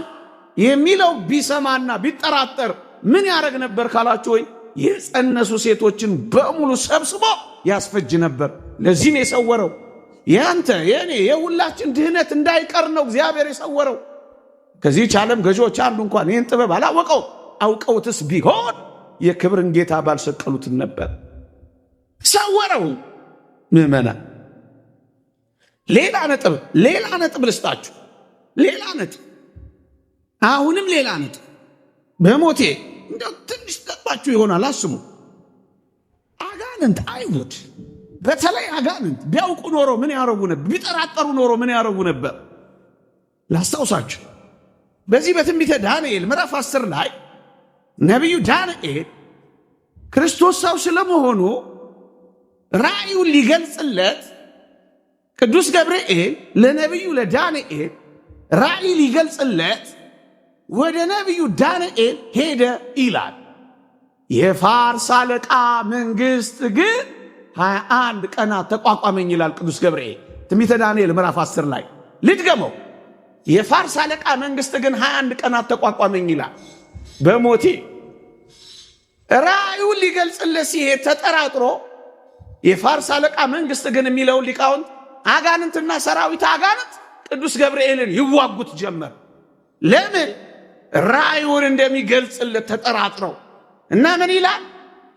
የሚለው ቢሰማና ቢጠራጠር ምን ያደርግ ነበር ካላችሁ ወይ የጸነሱ ሴቶችን በሙሉ ሰብስቦ ያስፈጅ ነበር። ለዚህ ነው የሰወረው። ያንተ የኔ የሁላችን ድህነት እንዳይቀር ነው እግዚአብሔር የሰወረው። ከዚህች ዓለም ገዢዎች አንዱ እንኳን ይህን ጥበብ አላወቀው። አውቀውትስ ቢሆን የክብርን ጌታ ባልሰቀሉትን ነበር። ሰወረው። ምዕመናን ሌላ ነጥብ ልስጣችሁ። ሌላ ነጥብ፣ አሁንም ሌላ ነጥብ። በሞቴ እንደው ትንሽ ጠባችሁ ይሆናል። አስሙ። አጋንንት አይሁድ፣ በተለይ አጋንንት ቢያውቁ ኖሮ ምን ያረጉ ነበር? ቢጠራጠሩ ኖሮ ምን ያረጉ ነበር? ላስታውሳችሁ። በዚህ በትንቢተ ዳንኤል ምዕራፍ 10 ላይ ነቢዩ ዳንኤል ክርስቶስ ሰው ስለመሆኑ ራእዩን ሊገልጽለት ቅዱስ ገብርኤል ለነቢዩ ለዳንኤል ራእይ ሊገልጽለት ወደ ነቢዩ ዳንኤል ሄደ ይላል። የፋርስ አለቃ መንግስት ግን 21 ቀናት ተቋቋመኝ ይላል ቅዱስ ገብርኤል ትንቢተ ዳንኤል ምዕራፍ 10 ላይ። ልድገመው። የፋርስ አለቃ መንግስት ግን 21 ቀናት ተቋቋመኝ ይላል። በሞቴ ራእዩን ሊገልጽለት ሲሄድ ተጠራጥሮ የፋርስ አለቃ መንግስት ግን የሚለውን ሊቃውንት አጋንንትና ሰራዊት አጋንንት ቅዱስ ገብርኤልን ይዋጉት ጀመር። ለምን? ራእዩን እንደሚገልጽለት ተጠራጥረው እና ምን ይላል?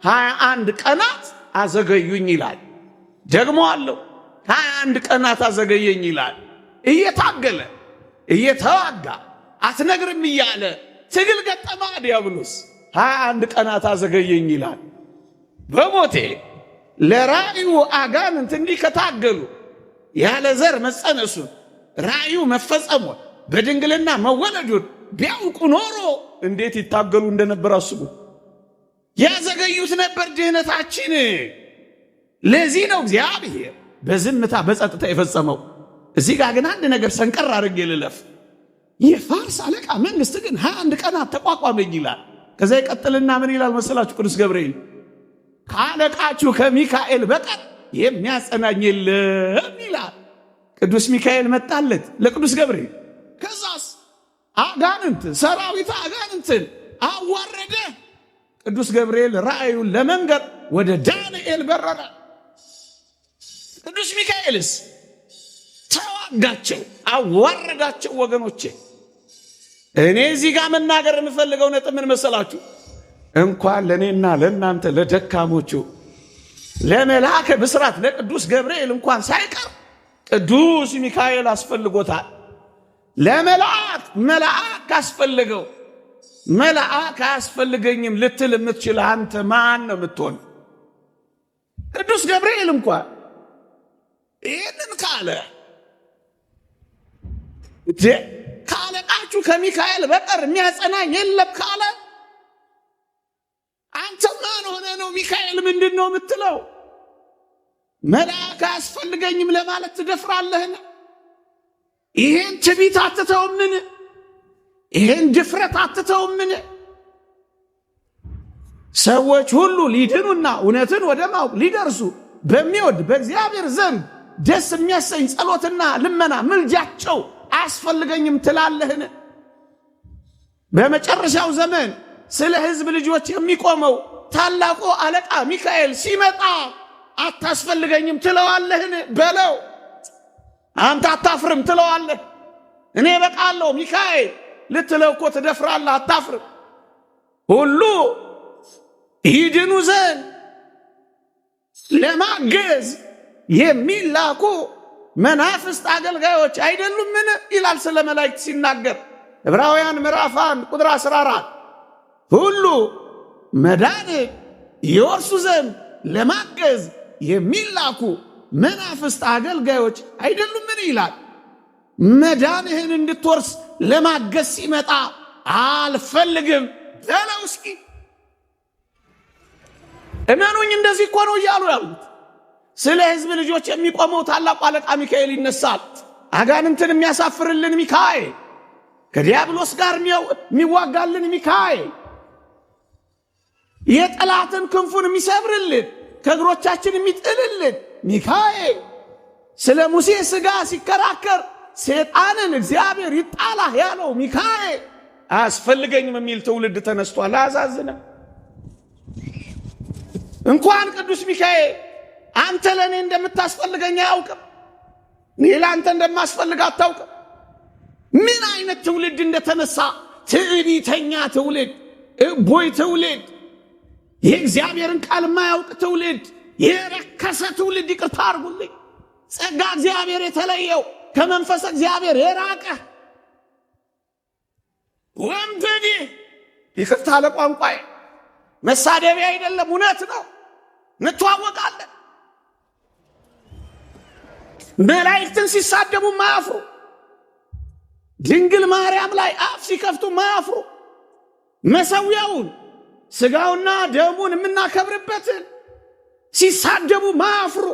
21 ቀናት አዘገዩኝ ይላል። ደግሞ አለው 21 ቀናት አዘገየኝ ይላል። እየታገለ እየተዋጋ አትነግርም እያለ ትግል ገጠማ ዲያብሎስ 21 ቀናት አዘገየኝ ይላል። በሞቴ ለራእዩ አጋንንት እንዲህ ከታገሉ ያለ ዘር መጸነሱን ራእዩ መፈጸሙን በድንግልና መወለዱን ቢያውቁ ኖሮ እንዴት ይታገሉ እንደነበር አስቡ። ያዘገዩት ነበር ድህነታችን። ለዚህ ነው እግዚአብሔር በዝምታ በጸጥታ የፈጸመው። እዚህ ጋር ግን አንድ ነገር ሰንቀር አድርጌ ልለፍ። የፋርስ አለቃ መንግስት ግን 21 ቀናት ተቋቋመኝ ይላል። ከዛ ይቀጥልና ምን ይላል መሰላችሁ? ቅዱስ ገብርኤል ከአለቃችሁ ከሚካኤል በቀር የሚያጸናኝ የለም ይላል። ቅዱስ ሚካኤል መጣለት ለቅዱስ ገብርኤል። ከዛስ አጋንንት ሰራዊት አጋንንትን አዋረደ። ቅዱስ ገብርኤል ራእዩን ለመንገር ወደ ዳንኤል በረረ። ቅዱስ ሚካኤልስ ተዋጋቸው፣ አዋረዳቸው። ወገኖቼ እኔ እዚህ ጋር መናገር የምፈልገው ነጥብ ምን መሰላችሁ? እንኳን ለእኔና ለእናንተ ለደካሞቹ ለመልአከ ብስራት ለቅዱስ ገብርኤል እንኳን ሳይቀር ቅዱስ ሚካኤል አስፈልጎታል። ለመልአክ መልአክ አስፈልገው። መልአክ አያስፈልገኝም ልትል የምትችል አንተ ማን ነው የምትሆን? ቅዱስ ገብርኤል እንኳን ይህንን ካለ ከአለቃችሁ ከሚካኤል በቀር የሚያጸናኝ የለም ካለ አንተ ማን ሆነ ነው ሚካኤል ምንድን ነው የምትለው? መልአክ አያስፈልገኝም ለማለት ትደፍራለህን? ይሄን ትዕቢት አትተውምን? ይሄን ድፍረት አትተውምን? ሰዎች ሁሉ ሊድኑና እውነትን ወደ ማወቅ ሊደርሱ በሚወድ በእግዚአብሔር ዘንድ ደስ የሚያሰኝ ጸሎትና ልመና ምልጃቸው አያስፈልገኝም ትላለህን? በመጨረሻው ዘመን ስለ ሕዝብ ልጆች የሚቆመው ታላቁ አለቃ ሚካኤል ሲመጣ አታስፈልገኝም ትለዋለህን? በለው። አንተ አታፍርም ትለዋለህ? እኔ በቃለሁ ሚካኤል ልትለው እኮ ትደፍራለህ። አታፍርም? ሁሉ ይድኑ ዘንድ ለማገዝ የሚላኩ መናፍስት አገልጋዮች አይደሉምን ይላል ስለ መላእክት ሲናገር ዕብራውያን ምዕራፍ 1 ቁጥር 14 ሁሉ መዳን ይወርሱ ዘንድ ለማገዝ የሚላኩ መናፍስት አገልጋዮች አይደሉምን ይላል። መዳንህን እንድትወርስ ለማገዝ ሲመጣ አልፈልግም በለው። እስኪ እመኑኝ፣ እንደዚህ እኮ ነው እያሉ ያሉት። ስለ ሕዝብ ልጆች የሚቆመው ታላቁ አለቃ ሚካኤል ይነሳል። አጋንንትን የሚያሳፍርልን ሚካኤል፣ ከዲያብሎስ ጋር የሚዋጋልን ሚካኤል፣ የጠላትን ክንፉን የሚሰብርልን ከእግሮቻችን የሚጥልልን ሚካኤል፣ ስለ ሙሴ ሥጋ ሲከራከር ሰይጣንን እግዚአብሔር ይጣላህ ያለው ሚካኤል አያስፈልገኝም የሚል ትውልድ ተነስቷል። አያሳዝንም? እንኳን ቅዱስ ሚካኤል አንተ ለእኔ እንደምታስፈልገኝ አያውቅም። እኔ ለአንተ እንደማስፈልግ አታውቅም። ምን አይነት ትውልድ እንደተነሳ! ትዕቢተኛ ትውልድ፣ እቦይ ትውልድ፣ የእግዚአብሔርን ቃል የማያውቅ ትውልድ፣ የረከሰ ትውልድ። ይቅርታ አድርጉልኝ፣ ጸጋ እግዚአብሔር የተለየው ከመንፈስ እግዚአብሔር የራቀ ወንበዴ። ይቅርታ ለቋንቋዬ፣ መሳደቢያ አይደለም፣ እውነት ነው። እንተዋወቃለን። መላእክትን ሲሳደቡ ማያፍሩ፣ ድንግል ማርያም ላይ አፍ ሲከፍቱ ማያፍሩ፣ መሠዊያውን ሥጋውና ደሙን የምናከብርበትን ሲሳደቡ ማያፍሩ፣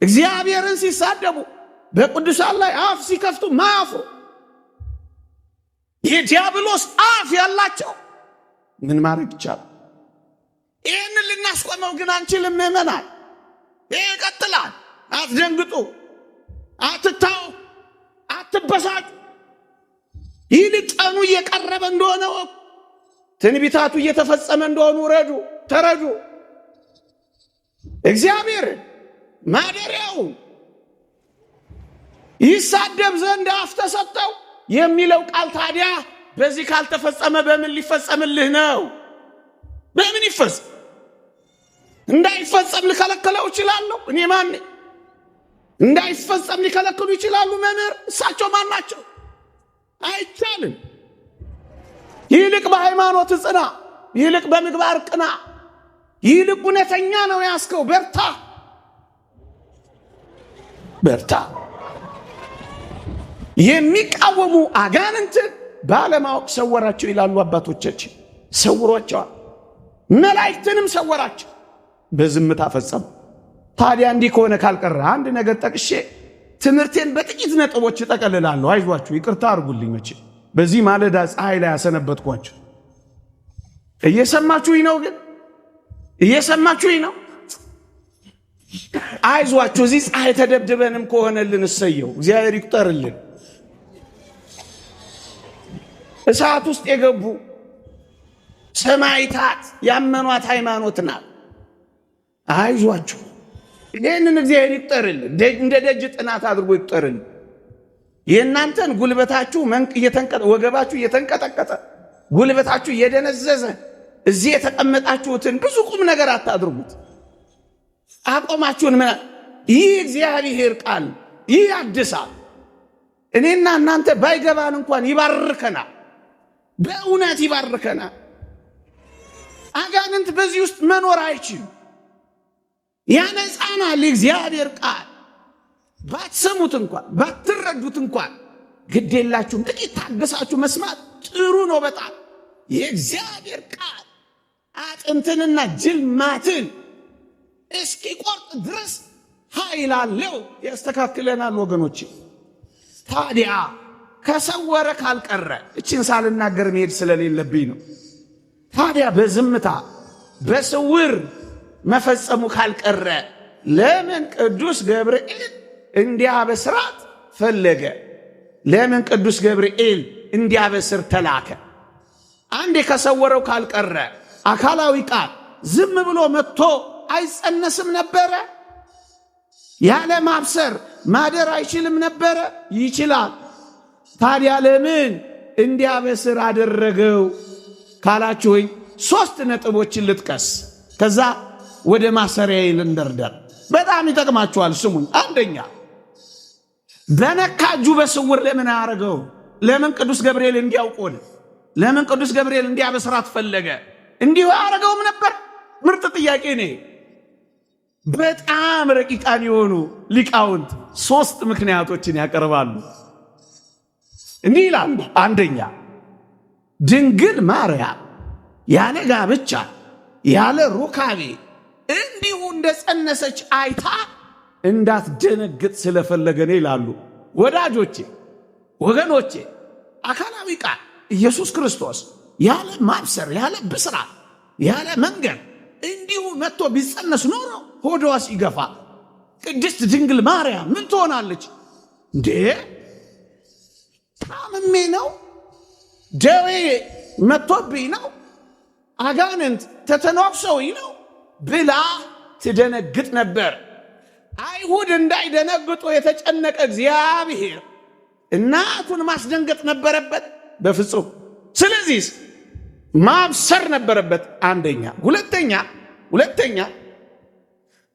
እግዚአብሔርን ሲሳደቡ በቅዱሳን ላይ አፍ ሲከፍቱ ማያፍሩ፣ የዲያብሎስ አፍ ያላቸው ምን ማድረግ ይቻላል? ይህን ልናስቆመው ግን አንችልም ምእመናን። ይህ ይቀጥላል። አትደንግጡ፣ አትታው፣ አትበሳጩ። ይልቅ ቀኑ እየቀረበ እንደሆነ ወቁ። ትንቢታቱ እየተፈጸመ እንደሆኑ ተረዱ። እግዚአብሔር ማደሪያው ይሳደብ ዘንድ አፍ ተሰጠው የሚለው ቃል ታዲያ በዚህ ካልተፈጸመ በምን ሊፈጸምልህ ነው? በምን ይፈጸም? እንዳይፈጸም ልከለከለው እችላለሁ? እኔ ማን? እንዳይፈጸም ሊከለክሉ ይችላሉ መምህር? እሳቸው ማን ናቸው? አይቻልም። ይልቅ በሃይማኖት ጽና፣ ይልቅ በምግባር ቅና፣ ይልቅ እውነተኛ ነው ያስከው በርታ። የሚቃወሙ አጋንንትን ባለማወቅ ሰወራቸው ይላሉ አባቶቻችን። ሰውሯቸዋል። መላእክትንም ሰወራቸው፣ በዝምታ ፈጸሙ። ታዲያ እንዲህ ከሆነ ካልቀረ አንድ ነገር ጠቅሼ ትምህርቴን በጥቂት ነጥቦች እጠቀልላለሁ። አይዟችሁ፣ ይቅርታ አድርጉልኝ። መቼ በዚህ ማለዳ ፀሐይ ላይ ያሰነበትኳችሁ። እየሰማችሁኝ ነው? ግን እየሰማችሁኝ ነው? አይዟችሁ። እዚህ ፀሐይ ተደብድበንም ከሆነልን እሰየው፣ እግዚአብሔር ይቁጠርልን። እሳት ውስጥ የገቡ ሰማዕታት ያመኗት ሃይማኖት ናት። አይዟችሁ፣ ይህንን እግዚአብሔር ይቁጠርልን። እንደ ደጅ ጥናት አድርጎ ይቁጠርልን። የእናንተን ጉልበታችሁ ወገባችሁ እየተንቀጠቀጠ ጉልበታችሁ እየደነዘዘ እዚህ የተቀመጣችሁትን ብዙ ቁም ነገር አታድርጉት። አቆማችሁን ይህ እግዚአብሔር ቃል ይህ ያድሳል። እኔና እናንተ ባይገባን እንኳን ይባርከናል፣ በእውነት ይባርከናል። አጋንንት በዚህ ውስጥ መኖር አይችልም። ያነጻናል እግዚአብሔር ቃል። ባትሰሙት እንኳን ባትረዱት እንኳን ግድ የላችሁም። ጥቂት ታገሳችሁ መስማት ጥሩ ነው በጣም። የእግዚአብሔር ቃል አጥንትንና ጅልማትን እስኪቆርጥ ድረስ ኃይል አለው፣ ያስተካክለናል ወገኖች። ታዲያ ከሰወረ ካልቀረ እችን ሳልናገር መሄድ ስለሌለብኝ ነው። ታዲያ በዝምታ በስውር መፈጸሙ ካልቀረ ለምን ቅዱስ ገብርኤል እንዲያበስራት ፈለገ? ለምን ቅዱስ ገብርኤል እንዲያበስር ተላከ? አንዴ ከሰወረው ካልቀረ አካላዊ ቃል ዝም ብሎ መጥቶ አይጸነስም ነበረ? ያለ ማብሰር ማደር አይችልም ነበረ? ይችላል። ታዲያ ለምን እንዲያበስር አደረገው ካላችሁኝ 3 ነጥቦችን ልጥቀስ፣ ከዛ ወደ ማሰሪያዬ ልንደርደር። በጣም ይጠቅማችኋል። ስሙኝ። አንደኛ፣ በነካ እጁ በስውር ለምን አያደርገው? ለምን ቅዱስ ገብርኤል እንዲያውቆን? ለምን ቅዱስ ገብርኤል እንዲያበስራት ፈለገ? እንዲሁ አያደርገውም ነበር? ምርጥ ጥያቄ ነው። በጣም ረቂቃን የሆኑ ሊቃውንት 3 ምክንያቶችን ያቀርባሉ። እንዲህ ይላሉ። አንደኛ፣ ድንግል ማርያም ያለ ጋብቻ ያለ ሩካቤ እንዲሁ እንደጸነሰች አይታ እንዳትደነግጥ ስለፈለገ ነው ይላሉ። ወዳጆቼ፣ ወገኖቼ፣ አካላዊ ቃል ኢየሱስ ክርስቶስ ያለ ማብሰር ያለ ብስራት ያለ መንገድ እንዲሁ መጥቶ ቢጸነስ ኖሮ ሆዷ ሲገፋ ቅድስት ድንግል ማርያም ምን ትሆናለች? እንዴ ታምሜ ነው፣ ደዌ መጥቶብኝ ነው፣ አጋንንት ተተናክሰውኝ ነው ብላ ትደነግጥ ነበር። አይሁድ እንዳይደነግጡ የተጨነቀ እግዚአብሔር እናቱን ማስደንገጥ ነበረበት? በፍጹም። ስለዚህ ማብሰር ነበረበት። አንደኛ። ሁለተኛ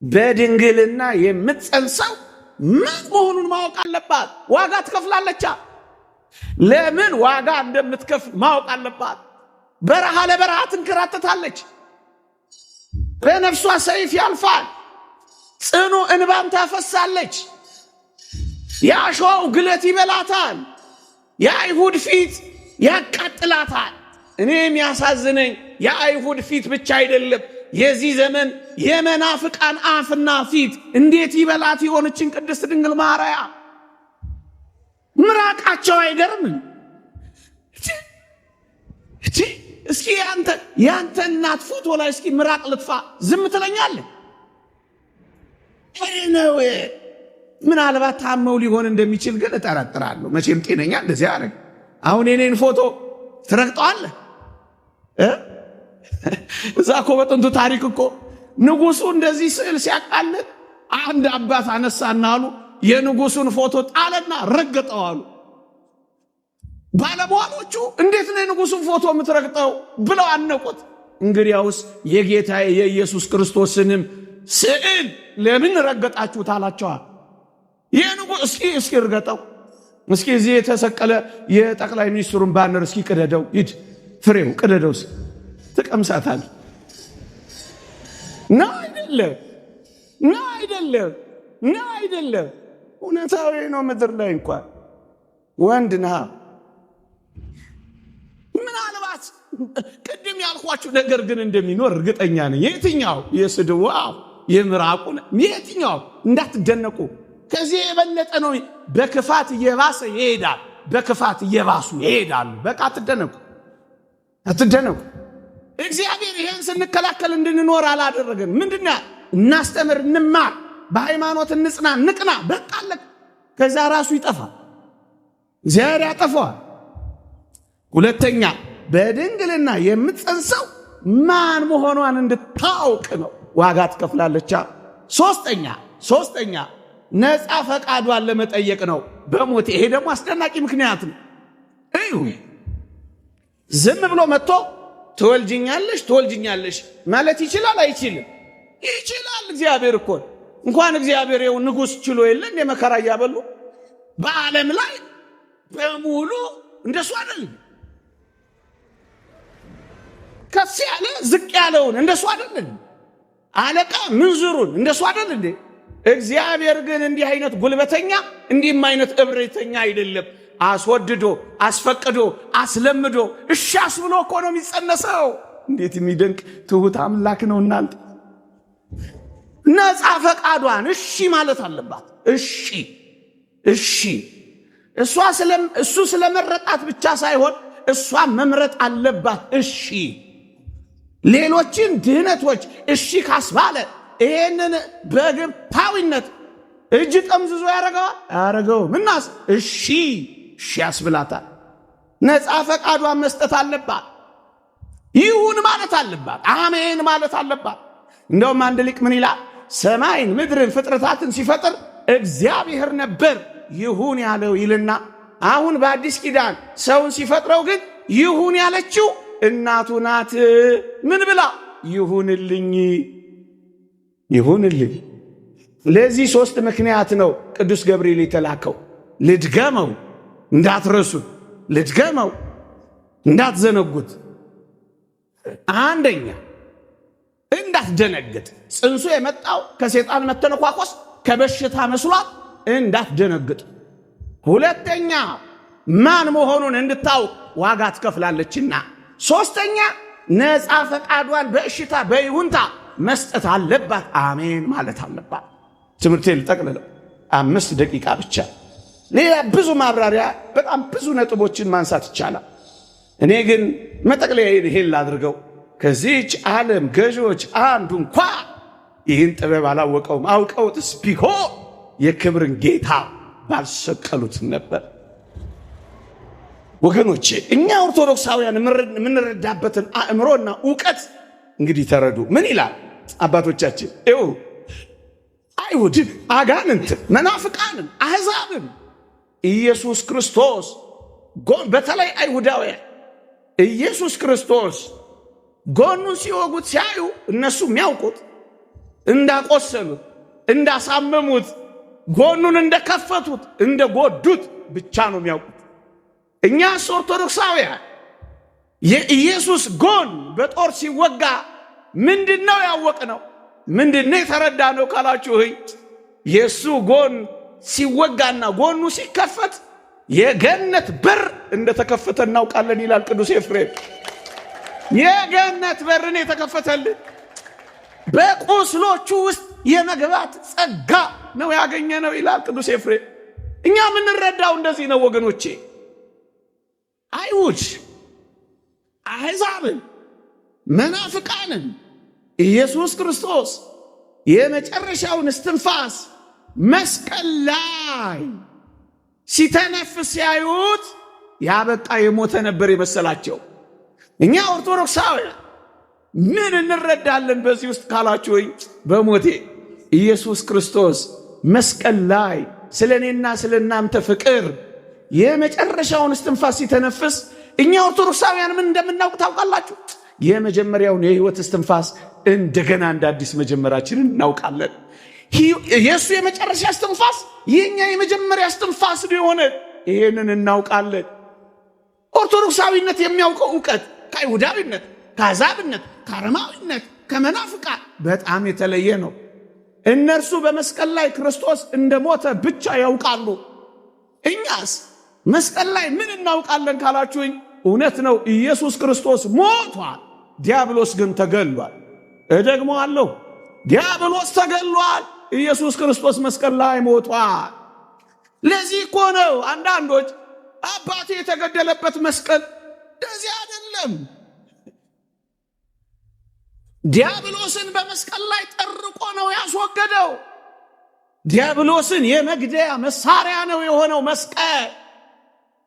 በድንግልና የምትጸንሰው ምን መሆኑን ማወቅ አለባት። ዋጋ ትከፍላለቻ። ለምን ዋጋ እንደምትከፍል ማወቅ አለባት። በረሃ ለበረሃ ትንከራተታለች። በነፍሷ ሰይፍ ያልፋል። ጽኑ እንባም ታፈሳለች። የአሸዋው ግለት ይበላታል። የአይሁድ ፊት ያቃጥላታል። እኔም ያሳዝነኝ የአይሁድ ፊት ብቻ አይደለም፣ የዚህ ዘመን የመናፍቃን አፍና ፊት እንዴት ይበላት የሆነችን ቅድስት ድንግል ማርያም። ምራቃቸው አይገርምም? እስኪ ያንተ እናት ፎቶ ላይ እስኪ ምራቅ ልጥፋ ዝም ትለኛለህ? ነው ምናልባት ታመው ሊሆን እንደሚችል ግን እጠረጥራለሁ። መቼም ጤነኛ እንደዚህ አረግ። አሁን የኔን ፎቶ ትረግጠዋለህ? እዛ እኮ በጥንቱ ታሪክ እኮ ንጉሱ እንደዚህ ስዕል ሲያቃልጥ አንድ አባት አነሳና አሉ የንጉሱን ፎቶ ጣለና ረገጠው አሉ። ባለሟሎቹ እንዴት ነው የንጉሱን ፎቶ የምትረግጠው ብለው አነቁት። እንግዲያውስ የጌታዬ የኢየሱስ ክርስቶስንም ስዕል ለምን ረገጣችሁት አላቸዋል። የንጉስ እስኪ እርገጠው፣ እስኪ እዚህ የተሰቀለ የጠቅላይ ሚኒስትሩን ባነር እስኪ ቅደደው፣ ሂድ ፍሬው ቅደደውስ ትቀምሳታል። ነው አይደለም? ነው አይደለም? ነው አይደለም? እውነታዊ ነው። ምድር ላይ እንኳን ወንድ ነህ። ምናልባት ቅድም ያልኳችሁ ነገር ግን እንደሚኖር እርግጠኛ ነኝ። የትኛው የስድቡ የምራቁ የትኛው እንዳትደነቁ። ከዚህ የበለጠ ነው። በክፋት እየባሰ ይሄዳል። በክፋት እየባሱ ይሄዳሉ። በቃ አትደነቁ። እግዚአብሔር ይሄን ስንከላከል እንድንኖር አላደረገን። ምንድነው? እናስተምር፣ እንማር፣ በሃይማኖት እንጽና፣ ንቅና። በቃ አለቀ። ከዛ ራሱ ይጠፋል። እግዚአብሔር ያጠፋዋል። ሁለተኛ በድንግልና የምትጸንሰው ማን መሆኗን እንድታውቅ ነው። ዋጋ ትከፍላለች። ሶስተኛ ነፃ ፈቃዷን ለመጠየቅ ነው በሞት። ይሄ ደግሞ አስደናቂ ምክንያት ነው። ዝም ብሎ መጥቶ ትወልጅኛለሽ ማለት ይችላል አይችልም? ይችላል። እግዚአብሔር እኮ እንኳን እግዚአብሔር ይኸው ንጉሥ ችሎ የለን የመከራ እያበሉ በዓለም ላይ በሙሉ እንደሱ አይደል? ከፍ ያለ ዝቅ ያለውን እንደሱ አይደል? አለቃ ምንዝሩን እንደሱ አይደል እንዴ? እግዚአብሔር ግን እንዲህ አይነት ጉልበተኛ እንዲህም አይነት እብሪተኛ አይደለም። አስወድዶ አስፈቅዶ አስለምዶ እሺ አስብሎ እኮ ነው የሚጸነሰው። እንዴት የሚደንቅ ትሁት አምላክ ነው እናንተ። ነፃ ፈቃዷን እሺ ማለት አለባት። እሺ እሱ ስለመረጣት ብቻ ሳይሆን እሷ መምረጥ አለባት። እሺ ሌሎችን ድህነቶች እሺ ካስባለ ይሄንን በግብታዊነት እጅ ጠምዝዞ ያረገው ምናስ እሺ ያስብላታል። ነፃ ፈቃዷን መስጠት አለባት። ይሁን ማለት አለባት። አሜን ማለት አለባት። እንደውም አንድ ሊቅ ምን ይላል? ሰማይን ምድርን ፍጥረታትን ሲፈጥር እግዚአብሔር ነበር ይሁን ያለው ይልና አሁን በአዲስ ኪዳን ሰውን ሲፈጥረው ግን ይሁን ያለችው እናቱ ናት። ምን ብላ? ይሁንልኝ። ለዚህ 3 ምክንያት ነው ቅዱስ ገብርኤል የተላከው። ልድገመው እንዳትረሱት፣ ልድገመው እንዳትዘነጉት። አንደኛ እንዳትደነግጥ። ጽንሱ የመጣው ከሴጣን መተነኳኮስ ከበሽታ መስሏት እንዳትደነግጥ። ሁለተኛ ማን መሆኑን እንድታውቅ ዋጋ ትከፍላለችና። ሶስተኛ ነፃ ፈቃዷን በእሽታ በይሁንታ መስጠት አለባት። አሜን ማለት አለባት። ትምህርቴን ልጠቅልለው 5 ደቂቃ ብቻ። ሌላ ብዙ ማብራሪያ በጣም ብዙ ነጥቦችን ማንሳት ይቻላል። እኔ ግን መጠቅለያ ይሄን ላድርገው። ከዚህች ዓለም ገዢዎች አንዱ እንኳ ይህን ጥበብ አላወቀውም። አውቀውትስ ቢሆን የክብርን ጌታ ባልሰቀሉት ነበር። ወገኖቼ እኛ ኦርቶዶክሳውያን የምንረዳበትን አእምሮና ዕውቀት እንግዲህ ተረዱ። ምን ይላል አባቶቻችን? አይሁድን፣ አጋንንትን፣ መናፍቃንን፣ አሕዛብን ኢየሱስ ክርስቶስ በተለይ አይሁዳውያን ኢየሱስ ክርስቶስ ጎኑን ሲወጉት ሲያዩ እነሱ የሚያውቁት እንዳቆሰሉት፣ እንዳሳመሙት፣ ጎኑን እንደከፈቱት፣ እንደጎዱት ብቻ ነው የሚያውቁት። እኛስ ኦርቶዶክሳውያን የኢየሱስ ጎን በጦር ሲወጋ ምንድነው ያወቅነው? ምንድነው የተረዳነው ካላችሁ የሱ ጎን ሲወጋና ጎኑ ሲከፈት የገነት በር እንደተከፈተ እናውቃለን ይላል ቅዱስ ኤፍሬም። የገነት በርን የተከፈተልን በቁስሎቹ ውስጥ የመግባት ጸጋ ነው ያገኘነው ይላል ቅዱስ ኤፍሬም። እኛ የምንረዳው እንደዚህ ነው ወገኖቼ። አሕዛብን መናፍቃንን ኢየሱስ ክርስቶስ የመጨረሻውን እስትንፋስ መስቀል ላይ ሲተነፍስ ሲያዩት ያበቃ የሞተ ነበር የመሰላቸው። እኛ ኦርቶዶክሳውያን ምን እንረዳለን በዚህ ውስጥ ካላችሁኝ፣ በሞቴ ኢየሱስ ክርስቶስ መስቀል ላይ ስለ እኔና ስለ እናንተ ፍቅር የመጨረሻውን እስትንፋስ ሲተነፍስ እኛ ኦርቶዶክሳውያን ምን እንደምናውቅ ታውቃላችሁ? የመጀመሪያውን የሕይወት እስትንፋስ እንደገና እንደ አዲስ መጀመራችንን እናውቃለን። የእሱ የመጨረሻ እስትንፋስ የኛ የመጀመሪያ እስትንፋስ የሆነ ይሄንን እናውቃለን። ኦርቶዶክሳዊነት የሚያውቀው ዕውቀት ከይሁዳዊነት፣ ከአሕዛብነት፣ ከአረማዊነት፣ ከመናፍቃን በጣም የተለየ ነው። እነርሱ በመስቀል ላይ ክርስቶስ እንደሞተ ብቻ ያውቃሉ። እኛስ መስቀል ላይ ምን እናውቃለን ካላችሁኝ፣ እውነት ነው ኢየሱስ ክርስቶስ ሞቷል፣ ዲያብሎስ ግን ተገሏል። እደግመዋለሁ፣ ዲያብሎስ ተገሏል፣ ኢየሱስ ክርስቶስ መስቀል ላይ ሞቷል። ለዚህ እኮ ነው አንዳንዶች አባቴ የተገደለበት መስቀል እንደዚህ አይደለም፣ ዲያብሎስን በመስቀል ላይ ጠርቆ ነው ያስወገደው። ዲያብሎስን የመግደያ መሳሪያ ነው የሆነው መስቀል።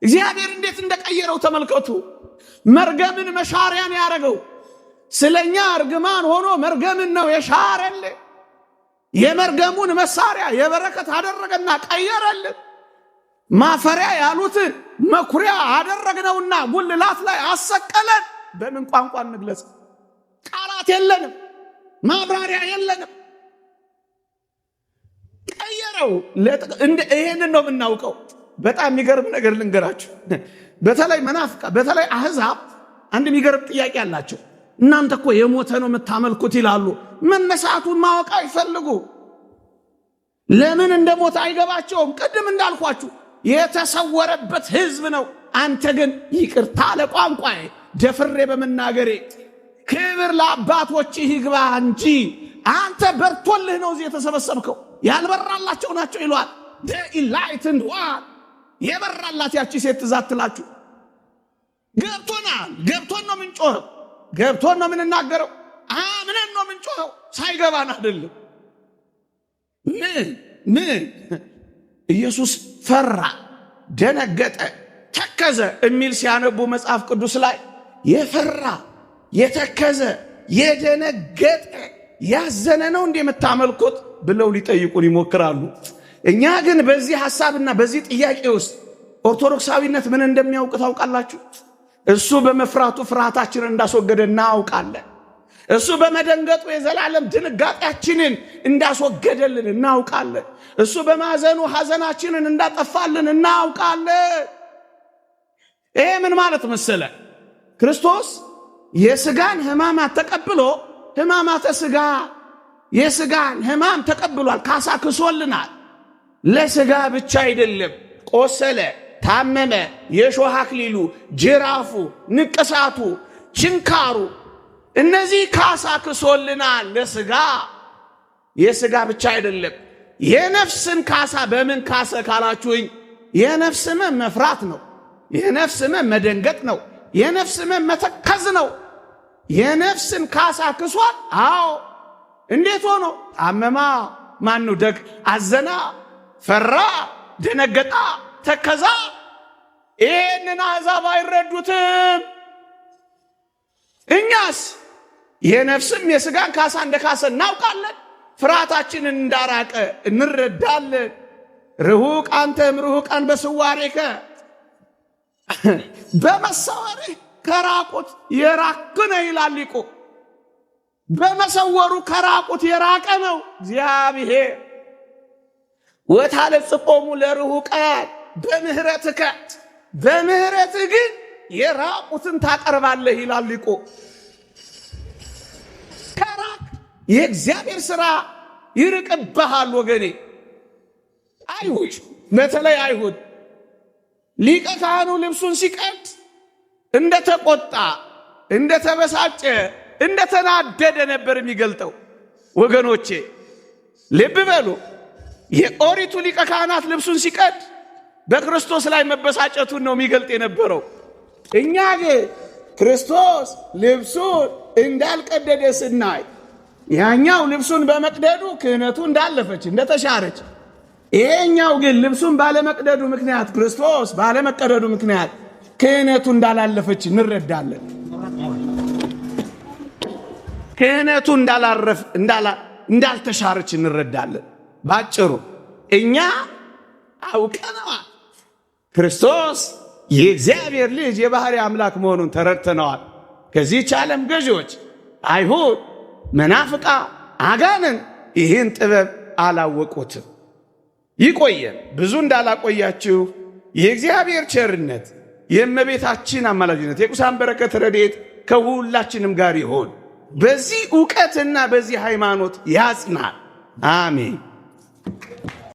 እግዚአብሔር እንዴት እንደቀየረው ተመልከቱ። መርገምን መሻሪያን ያደረገው ስለኛ እርግማን ሆኖ መርገምን ነው የሻረልን። የመርገሙን መሳሪያ የበረከት አደረገና ቀየረልን። ማፈሪያ ያሉትን መኩሪያ አደረግነውና ጉልላት ላይ አሰቀለን። በምን ቋንቋ እንግለጽ? ቃላት የለንም፣ ማብራሪያ የለንም። ቀየረው። ይሄንን ነው የምናውቀው። በጣም የሚገርም ነገር ልንገራችሁ። በተለይ መናፍቃ፣ በተለይ አሕዛብ አንድ የሚገርም ጥያቄ አላቸው። እናንተ እኮ የሞተ ነው የምታመልኩት ይላሉ። መነሳቱን ማወቅ አይፈልጉ። ለምን እንደሞተ አይገባቸውም። ቅድም እንዳልኳችሁ የተሰወረበት ሕዝብ ነው። አንተ ግን ይቅርታ ለቋንቋዬ ደፍሬ በመናገሬ ክብር ለአባቶችህ ይግባ እንጂ አንተ በርቶልህ ነው እዚህ የተሰበሰብከው። ያልበራላቸው ናቸው ይሏል። ኢንላይትንድ ዋን የበራላት ያቺ ሴት ትዛት ትላችሁ። ገብቶናል። ገብቶን ነው ምንጮኸው፣ ገብቶን ነው ምንናገረው፣ አምነን ነው ምንጮኸው። ሳይገባን አይደለም። ምን ኢየሱስ ፈራ፣ ደነገጠ፣ ተከዘ የሚል ሲያነቡ መጽሐፍ ቅዱስ ላይ የፈራ የተከዘ የደነገጠ ያዘነ ነው እንዴ የምታመልኩት ብለው ሊጠይቁን ይሞክራሉ። እኛ ግን በዚህ ሐሳብና በዚህ ጥያቄ ውስጥ ኦርቶዶክሳዊነት ምን እንደሚያውቅ ታውቃላችሁ? እሱ በመፍራቱ ፍርሃታችንን እንዳስወገደ እናውቃለን። እሱ በመደንገጡ የዘላለም ድንጋጤያችንን እንዳስወገደልን እናውቃለን። እሱ በማዘኑ ሐዘናችንን እንዳጠፋልን እናውቃለን። ይሄ ምን ማለት መሰለ? ክርስቶስ የሥጋን ሕማማት ተቀብሎ ሕማማተ ሥጋ የሥጋን ሕማም ተቀብሏል። ካሳ ክሶልናል። ለሥጋ ብቻ አይደለም። ቆሰለ፣ ታመመ፣ የሾህ አክሊሉ፣ ጅራፉ፣ ንቅሳቱ፣ ችንካሩ እነዚህ ካሳ ክሶልናል። ለሥጋ የሥጋ ብቻ አይደለም። የነፍስን ካሳ በምን ካሰ ካላችሁኝ፣ የነፍስ ሕመም መፍራት ነው። የነፍስ ሕመም መደንገጥ ነው። የነፍስ ሕመም መተከዝ ነው። የነፍስን ካሳ ክሷል። አዎ። እንዴት ሆኖ? ታመማ፣ ማኑ ደግ አዘና፣ ፈራ፣ ደነገጣ፣ ተከዛ። ይህንን አሕዛብ አይረዱትም። እኛስ የነፍስም የሥጋን ካሳ እንደ ካሰ እናውቃለን። ፍርሃታችንን እንዳራቀ እንረዳለን። ርሁቅ አንተም ርሁቃን በስዋሬከ በመሰወርህ ከራቁት የራክ ነህ ይላል ሊቁ። በመሰወሩ ከራቁት የራቀ ነው እግዚአብሔር። ወታለጽቆሙ ለርሁቃን በምህረትከ በምህረትህ ግን የራቁትን ታቀርባለህ ይላል ሊቁ። ከራቅ የእግዚአብሔር ሥራ ይርቅብሃል ወገኔ። አይሁድ፣ በተለይ አይሁድ ሊቀ ካህኑ ልብሱን ሲቀድ እንደተቆጣ፣ እንደተበሳጨ፣ እንደተናደደ ነበር የሚገልጠው። ወገኖቼ ልብ በሉ። የኦሪቱ ሊቀ ካህናት ልብሱን ሲቀድ በክርስቶስ ላይ መበሳጨቱን ነው የሚገልጥ የነበረው። እኛ ግን ክርስቶስ ልብሱን እንዳልቀደደ ስናይ ያኛው ልብሱን በመቅደዱ ክህነቱ እንዳለፈች እንደተሻረች፣ ይሄኛው ግን ልብሱን ባለመቅደዱ ምክንያት ክርስቶስ ባለመቀደዱ ምክንያት ክህነቱ እንዳላለፈች እንረዳለን። ክህነቱ እንዳልተሻረች እንረዳለን። ባጭሩ እኛ አውቀነዋል። ክርስቶስ የእግዚአብሔር ልጅ የባህሪ አምላክ መሆኑን ተረድተነዋል። ከዚህች ዓለም ገዢዎች አይሁድ፣ መናፍቃ፣ አጋንን ይህን ጥበብ አላወቁትም። ይቆየን። ብዙ እንዳላቆያችሁ የእግዚአብሔር ቸርነት፣ የእመቤታችን አማላጅነት፣ የቅዱሳን በረከት ረድኤት ከሁላችንም ጋር ይሆን። በዚህ ዕውቀትና በዚህ ሃይማኖት ያጽናል። አሜን።